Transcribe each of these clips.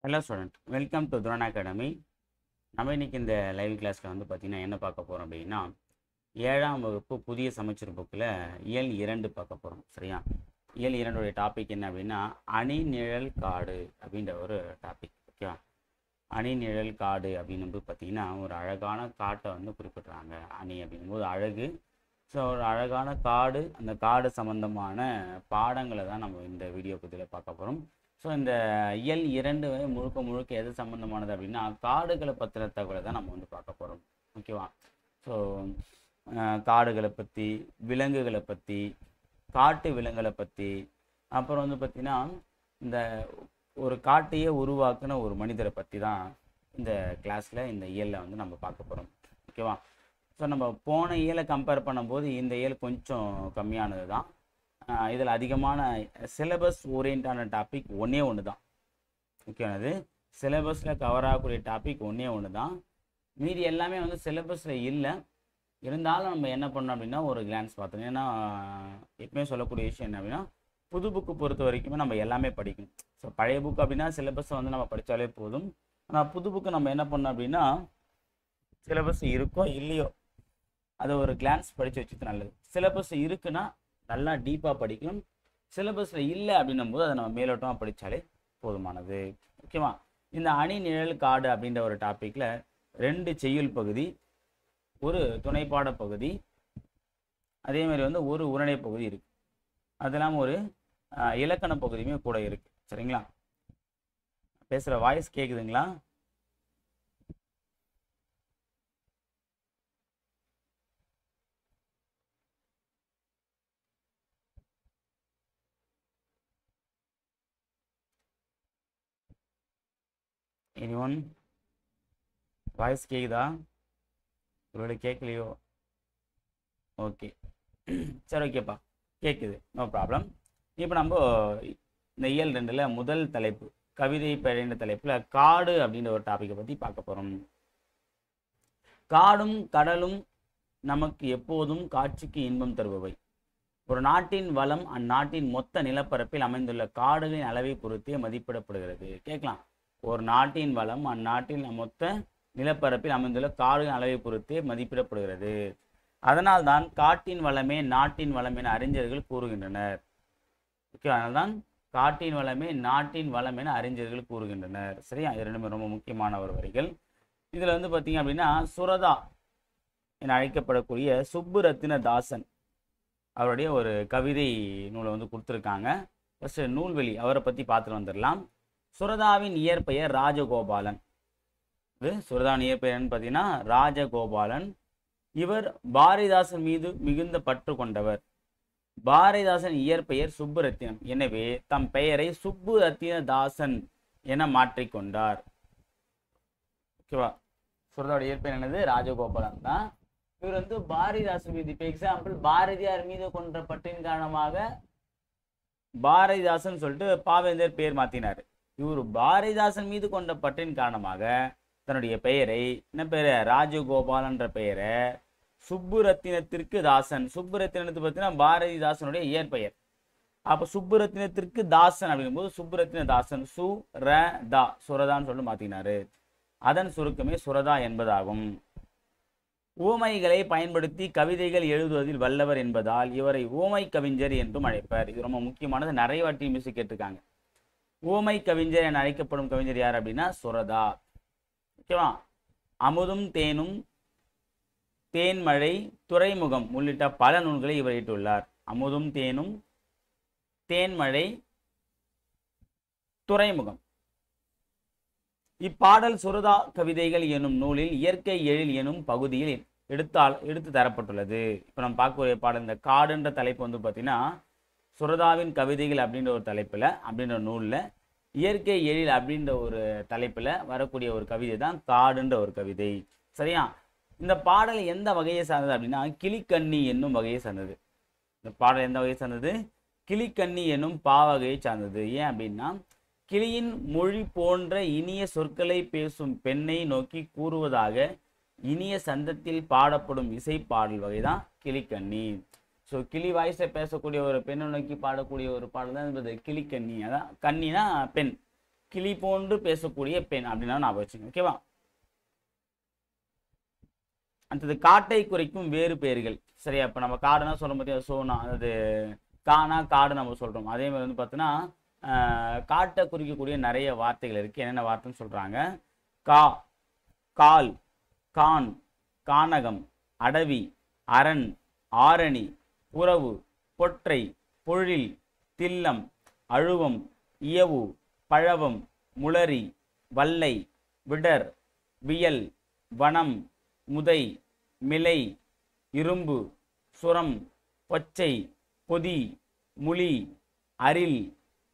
Hello student, welcome to துரான் academy. நம்ம இன்னைக்கு இந்த லைவ் கிளாஸில் வந்து பார்த்திங்கன்னா என்ன பார்க்க போகிறோம் அப்படின்னா, 7ஆம் வகுப்பு புதிய சமச்சீர் புக்கில் இயல் 2 பார்க்க போகிறோம். சரியா? இயல் 2 டாபிக் என்ன அப்படின்னா, அணி நிழல் காடு அப்படின்ற ஒரு டாபிக். ஓகேவா? அணி நிழல் காடு அப்படின்னு பார்த்திங்கன்னா ஒரு அழகான காட்டை வந்து குறிப்பிட்றாங்க. அணி அப்படிங்கும்போது அழகு. ஸோ ஒரு அழகான காடு, அந்த காடு சம்மந்தமான பாடங்களை தான் நம்ம இந்த வீடியோ பற்றியில் பார்க்க போகிறோம். ஸோ இந்த இயல் 2 முழுக்க முழுக்க எது சம்மந்தமானது அப்படின்னா, காடுகளை பற்றின தகவலை தான் நம்ம வந்து பார்க்க போகிறோம். ஓகேவா? ஸோ காடுகளை பற்றி, விலங்குகளை பற்றி, காட்டு விலங்குகளை பற்றி, அப்புறம் வந்து பார்த்திங்கன்னா இந்த ஒரு காட்டையே உருவாக்குன ஒரு மனிதரை பற்றி தான் இந்த கிளாஸில் இந்த இயலில் வந்து நம்ம பார்க்க போகிறோம். ஓகேவா? ஸோ நம்ம போன இயலை கம்பேர் பண்ணும்போது இந்த இயல் கொஞ்சம் கம்மியானது தான். இதில் அதிகமான சிலபஸ் ஓரியன்டான டாபிக் ஒன்று தான். ஓகேவானது சிலபஸில் கவர் ஆகக்கூடிய டாபிக் ஒன்று தான். மீதி எல்லாமே வந்து சிலபஸில் இல்லை. இருந்தாலும் நம்ம என்ன பண்ணோம் அப்படின்னா ஒரு கிளான்ஸ் பார்த்தோம். ஏன்னா எப்பவுமே சொல்லக்கூடிய விஷயம் என்ன அப்படின்னா, புது புக்கு பொறுத்த வரைக்குமே நம்ம எல்லாமே படிக்கணும். ஸோ பழைய புக்கு அப்படின்னா சிலபஸை வந்து நம்ம படித்தாலே போதும். ஆனால் புது புக்கு நம்ம என்ன பண்ணோம் அப்படின்னா, சிலபஸ் இருக்கோ இல்லையோ அதை ஒரு கிளான்ஸ் படித்து வச்சுட்டு நல்லது. சிலபஸ் இருக்குன்னா நல்லா டீப்பாக படிக்கணும். சிலபஸில் இல்லை அப்படின்னும் போது அதை நம்ம மேலோட்டமாக படித்தாலே போதுமானது. ஓகேவா? இந்த அணி நிழல் காடு அப்படின்ற ஒரு டாப்பிக்கில் 2 செய்யுள் பகுதி, ஒரு துணைப்பாட பகுதி, அதே மாதிரி வந்து ஒரு உரணை பகுதி இருக்குது. அது இல்லாமல் ஒரு இலக்கண பகுதியுமே கூட இருக்குது. சரிங்களா? பேசுகிற வாய்ஸ் கேட்குதுங்களா? எனிஒன் வாய்ஸ் கேட்குதா? ஒருவேளை கேட்கலையோ? ஓகே, சரி, ஓகேப்பா, கேட்குது, நோ ப்ராப்ளம். இப்போ நம்ம இந்த இயல் 2ல் முதல் தலைப்பு கவிதை பெயர்ந்த தலைப்பில் காடு அப்படின்ற ஒரு டாப்பிக்கை பற்றி பார்க்க போகிறோம். காடும் கடலும் நமக்கு எப்போதும் காட்சிக்கு இன்பம் தருபவை. ஒரு நாட்டின் வளம் அந்நாட்டின் மொத்த நிலப்பரப்பில் அமைந்துள்ள காடுகளின் அளவை பொறுத்தே மதிப்பிடப்படுகிறது. கேட்கலாம், ஒரு நாட்டின் வளம் அந்நாட்டின் மொத்த நிலப்பரப்பில் அமைந்துள்ள காடுகளின் அளவை பொறுத்தே மதிப்பிடப்படுகிறது. அதனால்தான் காட்டின் வளமே நாட்டின் வளம் என அறிஞர்கள் கூறுகின்றனர். ஓகே, அதனால்தான் காட்டின் வளமே நாட்டின் வளம் என அறிஞர்கள் கூறுகின்றனர். சரியா? இது ரெண்டுமே ரொம்ப முக்கியமான ஒரு வரிகள். இதில் வந்து பார்த்தீங்க அப்படின்னா, சுரதா என அழைக்கப்படக்கூடிய சுப்புரத்தின தாசன் அவருடைய ஒரு கவிதை நூலை வந்து கொடுத்துருக்காங்க. ஃபஸ்ட்டு நூல்வெளி அவரை பற்றி பார்த்துட்டு வந்துடலாம். சுரதாவின் இயற்பெயர் ராஜகோபாலன். இது சுரதாவின் இயற்பெயர்னு பார்த்தீங்கன்னா ராஜகோபாலன். இவர் பாரதிதாசன் மீது மிகுந்த பற்று கொண்டவர். பாரதிதாசன் இயற்பெயர் சுப்புரத்தினம். எனவே தம் பெயரை சுப்புரத்தின தாசன் என மாற்றிக்கொண்டார். ஓகேவா? சுரதாவுடைய இயற்பெயர் என்னது? ராஜகோபாலன் தான். இவர் வந்து பாரதிதாசன் மீது, இப்போ எக்ஸாம்பிள் பாரதியார் மீது கொண்ட பற்றின் காரணமாக பாரதிதாசன் சொல்லிட்டு பாவேந்தர் பேர் மாற்றினார். இவர் பாரதிதாசன் மீது கொண்ட பற்றின் காரணமாக தன்னுடைய பெயரை என்ன பெயர்? ராஜகோபாலன்ற பெயரை சுப்புரத்தினத்திற்கு தாசன். சுப்புரத்தினத்து பார்த்தீங்கன்னா பாரதிதாசனுடைய இயற்பெயர். அப்போ சுப்புரத்தினத்திற்கு தாசன் அப்படிங்கும்போது சுப்புரத்தின தாசன் சு ர தா சுரதான்னு சொல்லிட்டு மாற்றினாரு. அதன் சுருக்கமே சுரதா என்பதாகும். ஊமைகளை பயன்படுத்தி கவிதைகள் எழுதுவதில் வல்லவர் என்பதால் இவரை ஊமை கவிஞர் என்றும் அழைப்பர். இது ரொம்ப முக்கியமானது, நிறைய வாட்டி மியூசிக் கேட்டிருக்காங்க. ஊமை கவிஞர் என அழைக்கப்படும் கவிஞர் யார் அப்படின்னா சுரதா. ஓகேவா? அமுதும் தேனும், தேன்மழை, துறைமுகம் உள்ளிட்ட பல நூல்களை இவர் வெளியிட்டுள்ளார். அமுதும் தேனும், தேன்மழை, துறைமுகம். இப்பாடல் சுரதா கவிதைகள் எனும் நூலில் இயற்கை எழில் எனும் பகுதியில் எடுத்து தரப்பட்டுள்ளது. இப்போ நம்ம பார்க்கக்கூடிய பாடல் இந்த காடுன்ற தலைப்பு வந்து பார்த்தீங்கன்னா சுரதாவின் கவிதைகள் அப்படின்ற ஒரு தலைப்பில், அப்படின்ற நூலில் இயற்கை எழில் அப்படின்ற ஒரு தலைப்பில் வரக்கூடிய ஒரு கவிதை தான் காடுன்ற ஒரு கவிதை. சரியா? இந்த பாடல் எந்த வகையை சார்ந்தது அப்படின்னா கிளிக்கண்ணி என்னும் வகையை சார்ந்தது. இந்த பாடல் எந்த வகையை சார்ந்தது? கிளிக்கண்ணி என்னும் பாவகையை சார்ந்தது. ஏன் அப்படின்னா, கிளியின் மொழி போன்ற இனிய சொற்களை பேசும் பெண்ணை நோக்கி கூறுவதாக இனிய சந்தத்தில் பாடப்படும் இசை பாடல் வகை தான் கிளிக்கண்ணி. ஸோ கிளி வாய்ஸை பேசக்கூடிய ஒரு பெண்ணை நோக்கி பாடக்கூடிய ஒரு பாடல் தான் என்பது கிளிக்கண்ணி. அதான் கண்ணினா பெண், கிளி போன்று பேசக்கூடிய பெண் அப்படின்னா ஞாபகம் வச்சுங்க. ஓகேவா? அடுத்தது காட்டை குறிக்கும் வேறு பெயர்கள். சரியா? இப்போ நம்ம காடுனா சொல்லும் போது சோனா, அது கானா காடு நம்ம சொல்றோம். அதே மாதிரி வந்து பார்த்தீங்கன்னா காட்டை குறிக்கக்கூடிய நிறைய வார்த்தைகள் இருக்கு. என்னென்ன வார்த்தைன்னு சொல்றாங்க? கா, கால், கான், கானகம், அடவி, அரண், ஆரணி, புறவு, பொற்றை, பொழில், தில்லம், அழுவம், இயவு, பழவம், முளரி, வல்லை, விடர், வியல், வனம், முதை, மிலை, இரும்பு, சுரம், பொச்சை, பொதி, முளி, அரில்,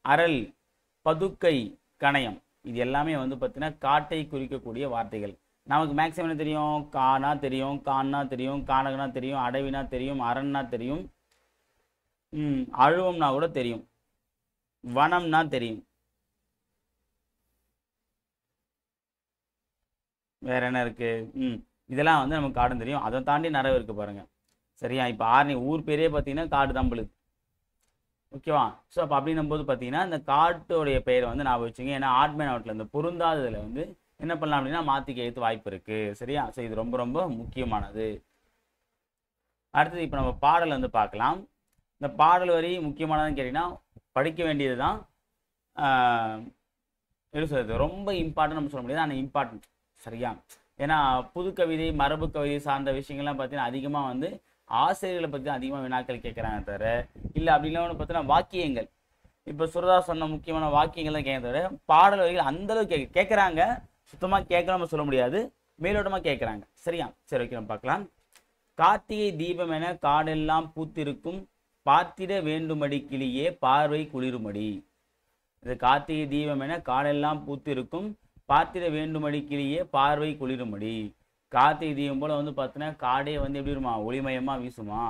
அரல், பதுக்கை, கணையம். இது எல்லாமே வந்து பார்த்தீங்கன்னா காட்டை குறிக்கக்கூடிய வார்த்தைகள். நமக்கு மேக்ஸிமம் என்ன தெரியும்? கானா தெரியும், கான்னா தெரியும், கானகனா தெரியும், அடவினா தெரியும், அரண்னா தெரியும், அழுவம்னா கூட தெரியும், வனம்னா தெரியும். வேற என்ன இருக்கு? இதெல்லாம் வந்து நமக்கு காடும் தெரியும். அதை தாண்டி நிறைய இருக்கு பாருங்க. சரியா? இப்போ ஆரணி ஊர் பேரே பார்த்தீங்கன்னா காடு தம்பளுக்கு. ஓகேவா? ஸோ அப்போ அப்படின்னும் போது பார்த்தீங்கன்னா இந்த காட்டுடைய பெயரை வந்து நான் வச்சுங்க. ஏன்னா ஆட்மேன் அவுட்டில் இந்த பொருந்தாததில் வந்து என்ன பண்ணலாம் அப்படின்னா மாற்றி கேட்க வாய்ப்பு இருக்கு. சரியா? ஸோ இது ரொம்ப ரொம்ப முக்கியமானது. அடுத்தது இப்போ நம்ம பாடல் வந்து பார்க்கலாம். இந்த பாடல் வரி முக்கியமானதுன்னு கேட்டிங்கன்னா படிக்க வேண்டியது தான். எப்படி சொல்றது, ரொம்ப இம்பார்ட்டன் நம்ம சொல்ல முடியாது, ஆனால் இம்பார்ட்டன்ட். சரியா? ஏன்னா புது கவிதை, மரபு கவிதை சார்ந்த விஷயங்கள்லாம் பார்த்தீங்கன்னா அதிகமாக வந்து ஆசிரியர்களை பற்றி அதிகமாக வினாக்கள் கேட்குறாங்க தவிர இல்லை அப்படின்னா பார்த்தீங்கன்னா வாக்கியங்கள், இப்போ சுரதா சொன்ன முக்கியமான வாக்கியங்கள் தான் கேட்க தவிர பாடல் வரிகள் அந்தளவுக்கு கேட்குறாங்க. சுத்தமாக கேட்கலாம சொல்ல முடியாது, மேலோட்டமாக கேட்குறாங்க. சரியா? சரி, ஓகே, நம்ம பார்க்கலாம். கார்த்திகை தீபம் என காடெல்லாம் பூத்திருக்கும், பார்த்திட வேண்டுமடி கிளியே பார்வை குளிருமடி. இது கார்த்திகை தீபம் என காடெல்லாம் பூத்திருக்கும், பார்த்திட வேண்டுமடி கிளியே பார்வை குளிருமடி. கார்த்திகை தீபம் போல வந்து பார்த்தீங்கன்னா காடே வந்து எப்படி இருக்குமா? ஒளிமயமா வீசுமா.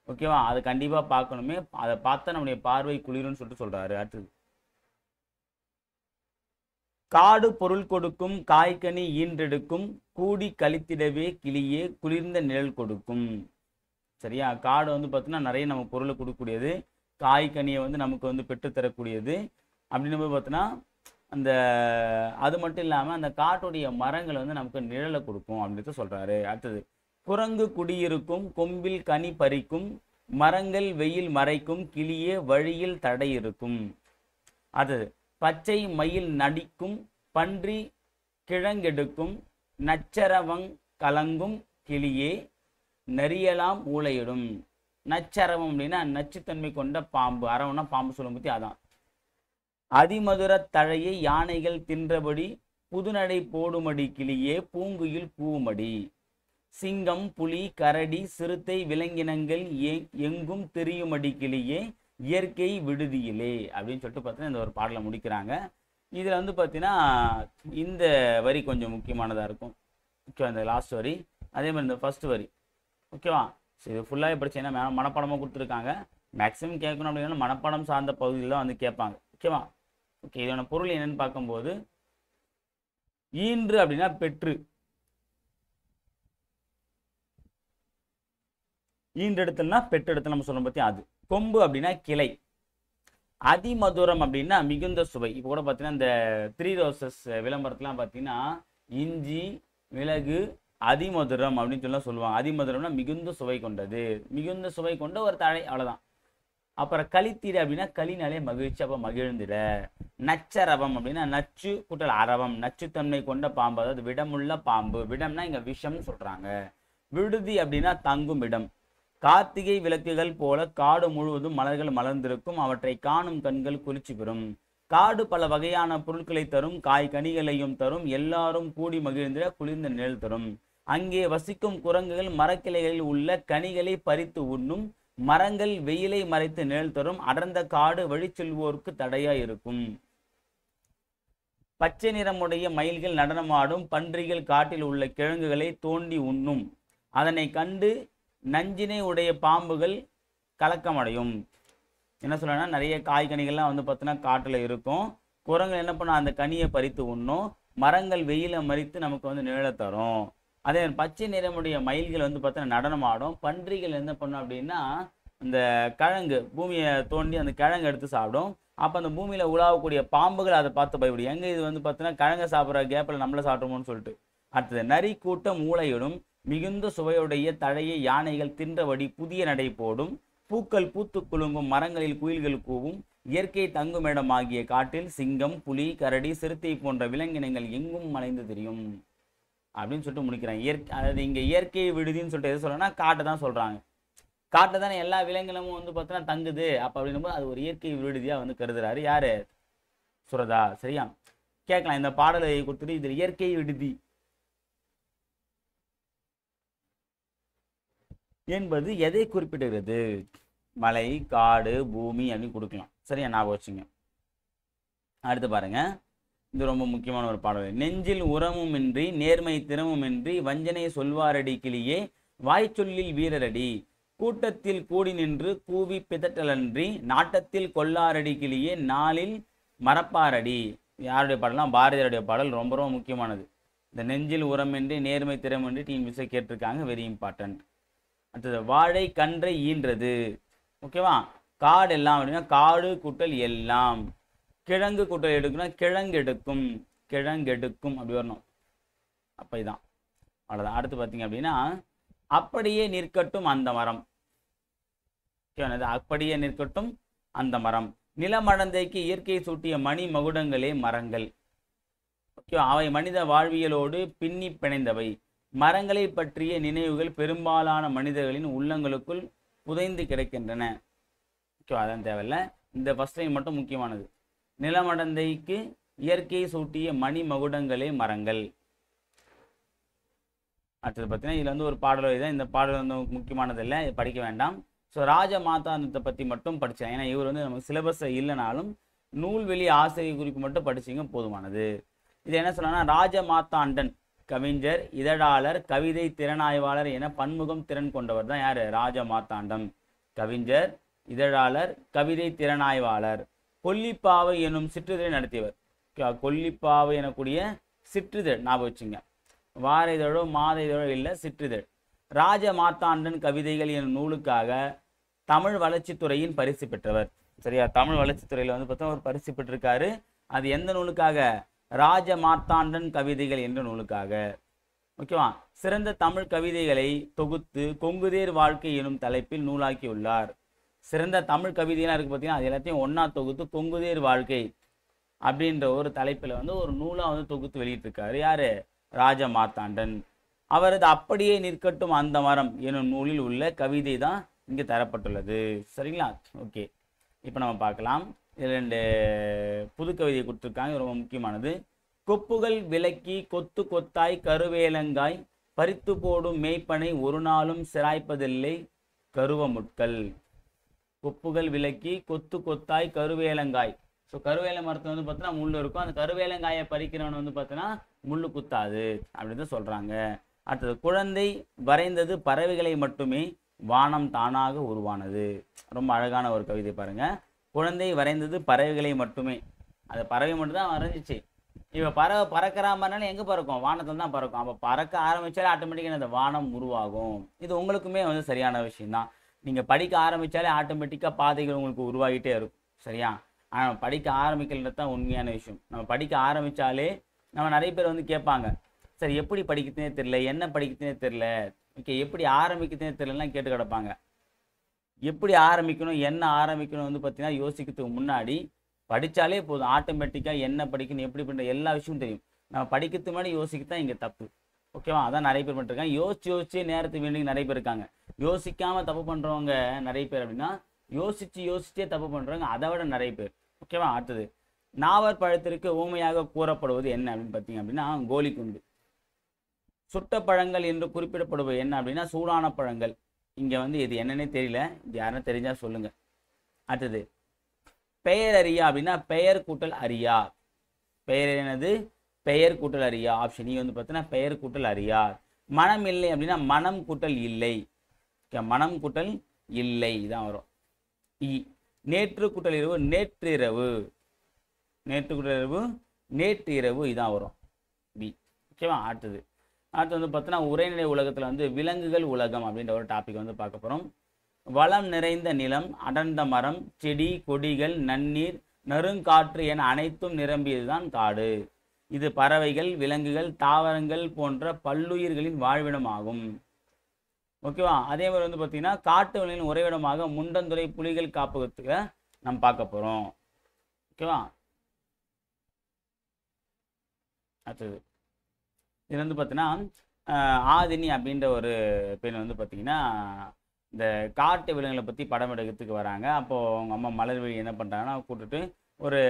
ஓகேவா? அது கண்டிப்பா பார்க்கணுமே, அதை பார்த்தா நம்முடைய பார்வை குளிரும்னு சொல்லிட்டு சொல்றாரு. அடுத்தது, காடு பொருள் கொடுக்கும், காய்கனி ஈன்றெடுக்கும், கூடி கழித்திடவே கிளியே குளிர்ந்த நிழல் கொடுக்கும். சரியா? காடு வந்து பார்த்தீங்கன்னா நிறைய நம்ம பொருளை கொடுக்கக்கூடியது, காய்கனியை வந்து நமக்கு வந்து பெற்றுத்தரக்கூடியது. அப்படின்னு போது பார்த்தீங்கன்னா அந்த அது மட்டும் இல்லாமல் அந்த காட்டுடைய மரங்கள் வந்து நமக்கு நிழலை கொடுக்கும் அப்படின்ட்டு சொல்றாரு. அடுத்தது, குரங்கு குடியிருக்கும், கொம்பில் கனி பறிக்கும், மரங்கள் வெயில் மறைக்கும், கிளியே வழியில் தடை இருக்கும். அது பச்சை மயில் நடிக்கும், பன்றி கிழங்கெடுக்கும், நச்சரவங் கலங்கும், கிளியே நரியலாம் ஊளையிடும். நச்சரவம் அப்படின்னா நச்சுத்தன்மை கொண்ட பாம்பு. அரவம்னா பாம்பு சொல்லும் பற்றி அதான். அதிமதுர தழையை யானைகள் தின்றபடி, புதுநடை போடுமடி கிளியே பூங்குயில் பூவுமடி. சிங்கம், புலி, கரடி, சிறுத்தை, விலங்கினங்கள் எங்கும் தெரியுமடி கிளியே இயற்கை விடுதியிலே அப்படின்னு சொல்லிட்டு பார்த்தீங்கன்னா இந்த ஒரு பாடலை முடிக்கிறாங்க. இதில் வந்து பார்த்தீங்கன்னா இந்த வரி கொஞ்சம் முக்கியமானதாக இருக்கும். ஓகேவா? இந்த லாஸ்ட் வரி, அதே மாதிரி இந்த ஃபர்ஸ்ட் வரி. ஓகேவா? ஸோ இது ஃபுல்லாகவே படிச்சீங்கன்னா மனப்பாடமாக கொடுத்துருக்காங்க. மேக்ஸிமம் கேட்கணும் அப்படின்னா மனப்பாடம் சார்ந்த பகுதியில் தான் வந்து கேட்பாங்க. ஓகேவா? ஓகே, இதோட பொருள் என்னன்னு பார்க்கும்போது, ஈன்று அப்படின்னா பெற்று, ஈன்றெடுத்தல்னா பெற்றெடுத்தல் நம்ம சொல்லும் பற்றி அது. கொம்பு அப்படின்னா கிளை. அதிமதுரம் அப்படின்னா மிகுந்த சுவை. இப்போ கூட பார்த்தீங்கன்னா இந்த 3 ரோசஸ் விளம்பரத்துலாம் பார்த்தீங்கன்னா இஞ்சி, மிளகு, அதிமதுரம் அப்படின்னு சொல்லலாம் சொல்லுவாங்க. அதிமதுரம்னா மிகுந்த சுவை கொண்டது, மிகுந்த சுவை கொண்ட ஒரு தழை, அவ்வளோதான். அப்புறம் கழித்திட அப்படின்னா களினாலே மகிழ்ச்சி, அப்போ மகிழ்ந்திட. நச்சரவம் அப்படின்னா நச்சு கூட்டல் அரவம், நச்சுத்தன்மை கொண்ட பாம்பு, அதாவது விடமுள்ள பாம்பு. விடம்னா இங்கே விஷம்னு சொல்கிறாங்க. விடுதி அப்படின்னா தங்கும் இடம். கார்த்திகை விளக்குகள் போல காடு முழுவதும் மலர்கள் மலர்ந்திருக்கும், அவற்றை காணும் கண்கள் குளிர்ச்சி பெறும். காடு பல வகையான பொருட்களை தரும், காய் கனிகளையும் தரும், எல்லாரும் கூடி மகிழ்ந்திட குளிர்ந்த நிழல் தரும். அங்கே வசிக்கும் குரங்குகள் மரக்கிளைகளில் உள்ள கனிகளை பறித்து உண்ணும், மரங்கள் வெயிலை மறைத்து நிழல் தரும், அடர்ந்த காடு வழி செல்வோருக்கு தடையா இருக்கும். பச்சை நிறமுடைய மயில்கள் நடனமாடும், பன்றிகள் காட்டில் உள்ள கிழங்குகளை தோண்டி உண்ணும், அதனை கண்டு நஞ்சினை உடைய பாம்புகள் கலக்கமடையும். என்ன சொல்லணும்னா நிறைய காய்கனிகள்லாம் வந்து பார்த்தீங்கன்னா காட்டில் இருக்கும், குரங்குகள் என்ன பண்ண அந்த கனியை பறித்து உண்ணும், மரங்கள் வெயிலை மறித்து நமக்கு வந்து நிழலை தரும். அதே பச்சை நிறமுடைய மயில்கள் வந்து பார்த்தீங்கன்னா நடனமாடும், பன்றிகள் என்ன பண்ணும் அப்படின்னா இந்த கிழங்கு பூமியை தோண்டி அந்த கிழங்கு எடுத்து சாப்பிடும், அப்போ அந்த பூமியில் உலாவக்கூடிய பாம்புகள் அதை பார்த்து பயப்படும். எங்கே இது வந்து பார்த்தீங்கன்னா கிழங்க சாப்பிட்ற கேப்பில் நம்மள சாப்பிட்றோமோன்னு சொல்லிட்டு. அடுத்தது நரி கூட்டம் மூளையிடும் மிகுந்த சுவையுடைய தழையை யானைகள் தின்றபடி புதிய நடை போடும். பூக்கள் பூத்து குலுங்கும் மரங்களில் குயில்கள் கூவும். இயற்கை தங்குமிடம் ஆகிய காட்டில் சிங்கம் புலி கரடி சிறுத்தை போன்ற விலங்கினங்கள் எங்கும் மலைந்து தெரியும் அப்படின்னு சொல்லிட்டு முடிக்கிறாங்க. அதாவது இங்கே இயற்கை விடுதின்னு சொல்லிட்டு எது சொல்றேன்னா காட்டை தான் சொல்றாங்க. காட்டில் தானே எல்லா விலங்கினமும் வந்து பார்த்தீங்கன்னா தங்குது. அப்போ அப்படின்னும் அது ஒரு இயற்கை விடுதியாக வந்து கருதுறாரு யாரு? சுரதா. சரியா? கேட்கலாம் இந்த பாடலை கொடுத்துட்டு இது இயற்கை விடுதி என்பது எதை குறிப்பிடுகிறது? மலை காடு பூமி அப்படின்னு கொடுக்கலாம். சரியா? ஞாபகம் வச்சுங்க. அடுத்து பாருங்க, இது ரொம்ப முக்கியமான ஒரு பாடல். நெஞ்சில் உரமுமின்றி நேர்மை திறமுமின்றி வஞ்சனை சொல்வாரடி கிளியே வாய்ச்சொல்லில் வீரரடி கூட்டத்தில் கூடி நின்று கூவி பிதற்றலன்றி நாட்டத்தில் கொல்லாரடி கிளியே நாளில் மறப்பாரடி. யாருடைய பாடலாம்? பாரதியாருடைய பாடல். ரொம்ப ரொம்ப முக்கியமானது. இந்த நெஞ்சில் உரமின்றி நேர்மை திறமின்றி டிஎன்பிஎஸ்சி கேட்டிருக்காங்க. Very important. அடுத்தது வாழை கன்றை ஈன்றது. ஓகேவா? காடு எல்லாம் அப்படின்னா காடு கூட்டல் எல்லாம். கிழங்கு கூட்டல் எடுக்கணும் கிழங்கெடுக்கும் கிழங்கெடுக்கும் அப்படி வரணும். அப்போ இதான் அவ்வளோதான். அடுத்து பார்த்தீங்க அப்படின்னா அப்படியே நிற்கட்டும் அந்த மரம். அப்படியே நிற்கட்டும் அந்த மரம். நிலமடந்தைக்கு இயற்கை சூட்டிய மணி மகுடங்களே மரங்கள். ஓகே, அவை மனித வாழ்வியலோடு பின்னி பிணைந்தவை. மரங்களை பற்றிய நினைவுகள் பெரும்பாலான மனிதர்களின் உள்ளங்களுக்குள் புதைந்து கிடக்கின்றன. ஓகே, அதான் தேவையில்லை. இந்த ஃபர்ஸ்ட் லைன் மட்டும் முக்கியமானது. நிலமடந்தைக்கு இயற்கை சூட்டிய மணி மகுடங்களே மரங்கள். அடுத்தது பார்த்தீங்கன்னா இதில் வந்து ஒரு பாடல் தான். இந்த பாடல் வந்து முக்கியமானது இல்லை, படிக்க வேண்டாம். ஸோ ராஜ மாதாந்தத்தை பற்றி மட்டும் படித்தேன். ஏன்னா இவர் வந்து நமக்கு சிலபஸை இல்லைனாலும் நூல்வெளி ஆசிரியர் குறிப்பு மட்டும் படிச்சிங்க போதுமானது. இது என்ன சொல்லணும்னா ராஜ மாத்தாண்டன் கவிஞர் இதழாளர் கவிதை திறனாய்வாளர் என பன்முகம் திறன் கொண்டவர் தான் யார்? ராஜ மாத்தாண்டம். கவிஞர் இதழாளர் கவிதை திறனாய்வாளர். கொல்லிப்பாவை எனும் சிற்றிதழை நடத்தியவர். கொல்லிப்பாவை எனக்கூடிய சிற்றிதழ் ஞாபகம் வச்சுங்க. வார இதழோ மாத இதழோ இல்லை, சிற்றிதழ். ராஜ மாத்தாண்டன் கவிதைகள் எனும் நூலுக்காக தமிழ் வளர்ச்சித்துறையின் பரிசு பெற்றவர். சரியா? தமிழ் வளர்ச்சித்துறையில் வந்து பார்த்தா ஒரு பரிசு பெற்றிருக்காரு. அது எந்த நூலுக்காக? ராஜ மார்த்தாண்டன் கவிதைகள் என்ற நூலுக்காக. ஓகேவா? சிறந்த தமிழ் கவிதைகளை தொகுத்து கொங்குதேர் வாழ்க்கை எனும் தலைப்பில் நூலாக்கியுள்ளார். சிறந்த தமிழ் கவிதைலாம் இருக்கு பார்த்தீங்கன்னா அது எல்லாத்தையும் ஒன்றா தொகுத்து கொங்குதேர் வாழ்க்கை அப்படின்ற ஒரு தலைப்பில் வந்து ஒரு நூலாக வந்து தொகுத்து வெளியிட்டிருக்காரு. யாரு? ராஜ மார்த்தாண்டன். அவரது அப்படியே நிற்கட்டும் அந்த மரம் எனும் நூலில் உள்ள கவிதை தான் இங்கே தரப்பட்டுள்ளது. சரிங்களா? ஓகே, இப்போ நம்ம பார்க்கலாம். இது 2 புது கவிதை கொடுத்துருக்காங்க, ரொம்ப முக்கியமானது. கொப்புகள் விலக்கி கொத்து கொத்தாய் கருவேலங்காய் பறித்து போடும் மேய்ப்பனை ஒரு நாளும் சிராய்ப்பதில்லை கருவமுட்கள். கொப்புகள் விலக்கி கொத்து கொத்தாய் கருவேலங்காய். ஸோ கருவேல மரத்தில் வந்து பார்த்தீங்கன்னா முள் இருக்கும். அந்த கருவேலங்காயை பறிக்கிறவன் வந்து பார்த்தீங்கன்னா முள் குத்தாது அப்படின்னு தான் சொல்கிறாங்க. அடுத்தது குழந்தை வரைந்தது பறவைகளை மட்டுமே வானம் தானாக உருவானது. ரொம்ப அழகான ஒரு கவிதை பாருங்க. குழந்தை வரைந்தது பறவைகளை மட்டுமே. அது பறவை மட்டும் தான் வரைஞ்சிச்சு. இப்போ பறவை பறக்கிற மாதிரினாலும் எங்கே பறக்கும்? வானத்தில் தான் பறக்கும். அப்போ பறக்க ஆரம்பித்தாலே ஆட்டோமேட்டிக்காக அந்த வானம் உருவாகும். இது உங்களுக்குமே வந்து சரியான விஷயம்தான். நீங்கள் படிக்க ஆரம்பித்தாலே ஆட்டோமேட்டிக்காக பாதைகள் உங்களுக்கு உருவாகிட்டே இருக்கும். சரியா? ஆனால் படிக்க ஆரம்பிக்கிறது தான் உண்மையான விஷயம். நம்ம படிக்க ஆரம்பித்தாலே நம்ம நிறைய பேர் வந்து கேட்பாங்க, சரி எப்படி படிக்கிறதுனே தெரில, என்ன படிக்கிறதுனே தெரில, ஓகே எப்படி ஆரம்பிக்கிறதுனே தெரிலலாம் கேட்டு கிடப்பாங்க. எப்படி ஆரம்பிக்கணும் என்ன ஆரம்பிக்கணும் வந்து பார்த்தீங்கன்னா யோசிக்கிறதுக்கு முன்னாடி படித்தாலே போதும். ஆட்டோமேட்டிக்காக என்ன படிக்கணும் எப்படி பண்ணுற எல்லா விஷயமும் தெரியும். நம்ம படிக்கிறதுக்கு முன்னாடி யோசிக்கத்தான் இங்கே தப்பு. ஓகேவா? அதான் நிறைய பேர் பண்ணிருக்காங்க. யோசிச்சு நேரத்துக்கு வேண்டி நிறைய பேர் இருக்காங்க. யோசிக்காமல் தப்பு பண்ணுறவங்க நிறைய பேர். அப்படின்னா யோசிச்சே தப்பு பண்ணுறவங்க அதை விட நிறைய பேர். ஓகேவா? அடுத்தது நாவற் பழத்திற்கு ஊமையாக கூறப்படுவது என்ன அப்படின்னு பார்த்தீங்க அப்படின்னா கோலிக்குண்டு. சுட்ட பழங்கள் என்று குறிப்பிடப்படுவது என்ன அப்படின்னா சூடான பழங்கள். இங்கே வந்து இது என்னன்னே தெரியல, இது யாரும் தெரிஞ்சால் சொல்லுங்கள். அடுத்தது பெயர் அறியா அப்படின்னா பெயர் கூட்டல் அறியா. பெயர் என்னது? பெயர் கூட்டல் அறியா. ஆப்ஷன் வந்து பார்த்தீங்கன்னா பெயர் கூட்டல் அறியா. மனம் இல்லை அப்படின்னா மனம் கூட்டல் இல்லை. மனம் கூட்டல் இல்லை தான் வரும். நேற்று கூட்டல் இரவு நேற்றிரவு. நேற்று கூட்டல் இரவு நேற்று இரவு இதான் வரும். பி. ஓகேவா? அடுத்தது வந்து பார்த்தீங்கன்னா உரைநடை உலகத்தில் வந்து விலங்குகள் உலகம் அப்படின்ற ஒரு டாபிக் வந்து பார்க்க போகிறோம். வளம் நிறைந்த நிலம், அடர்ந்த மரம், செடி கொடிகள், நன்னீர், நறுங்காற்று என அனைத்தும் நிரம்பியதுதான் காடு. இது பறவைகள், விலங்குகள், தாவரங்கள் போன்ற பல்லுயிர்களின் வாழ்விடமாகும். ஓகேவா? அதே மாதிரி வந்து பார்த்தீங்கன்னா காட்டு விலங்குகளின் உறைவிடமாக முண்டந்துறை புலிகள் காப்பகத்துக்கு நம்ம பார்க்க போகிறோம். ஓகேவா? அடுத்தது இது வந்து பார்த்தீங்கன்னா ஆதினி அப்படின்ற ஒரு பெண் வந்து பார்த்தீங்கன்னா இந்த காட்டு விலங்குகளை பற்றி படம் எடுக்கிறதுக்கு வராங்க. அப்போது அவங்க அம்மா மலர்விழி என்ன பண்ணுறாங்கன்னா கூப்பிட்டுட்டு ஒரு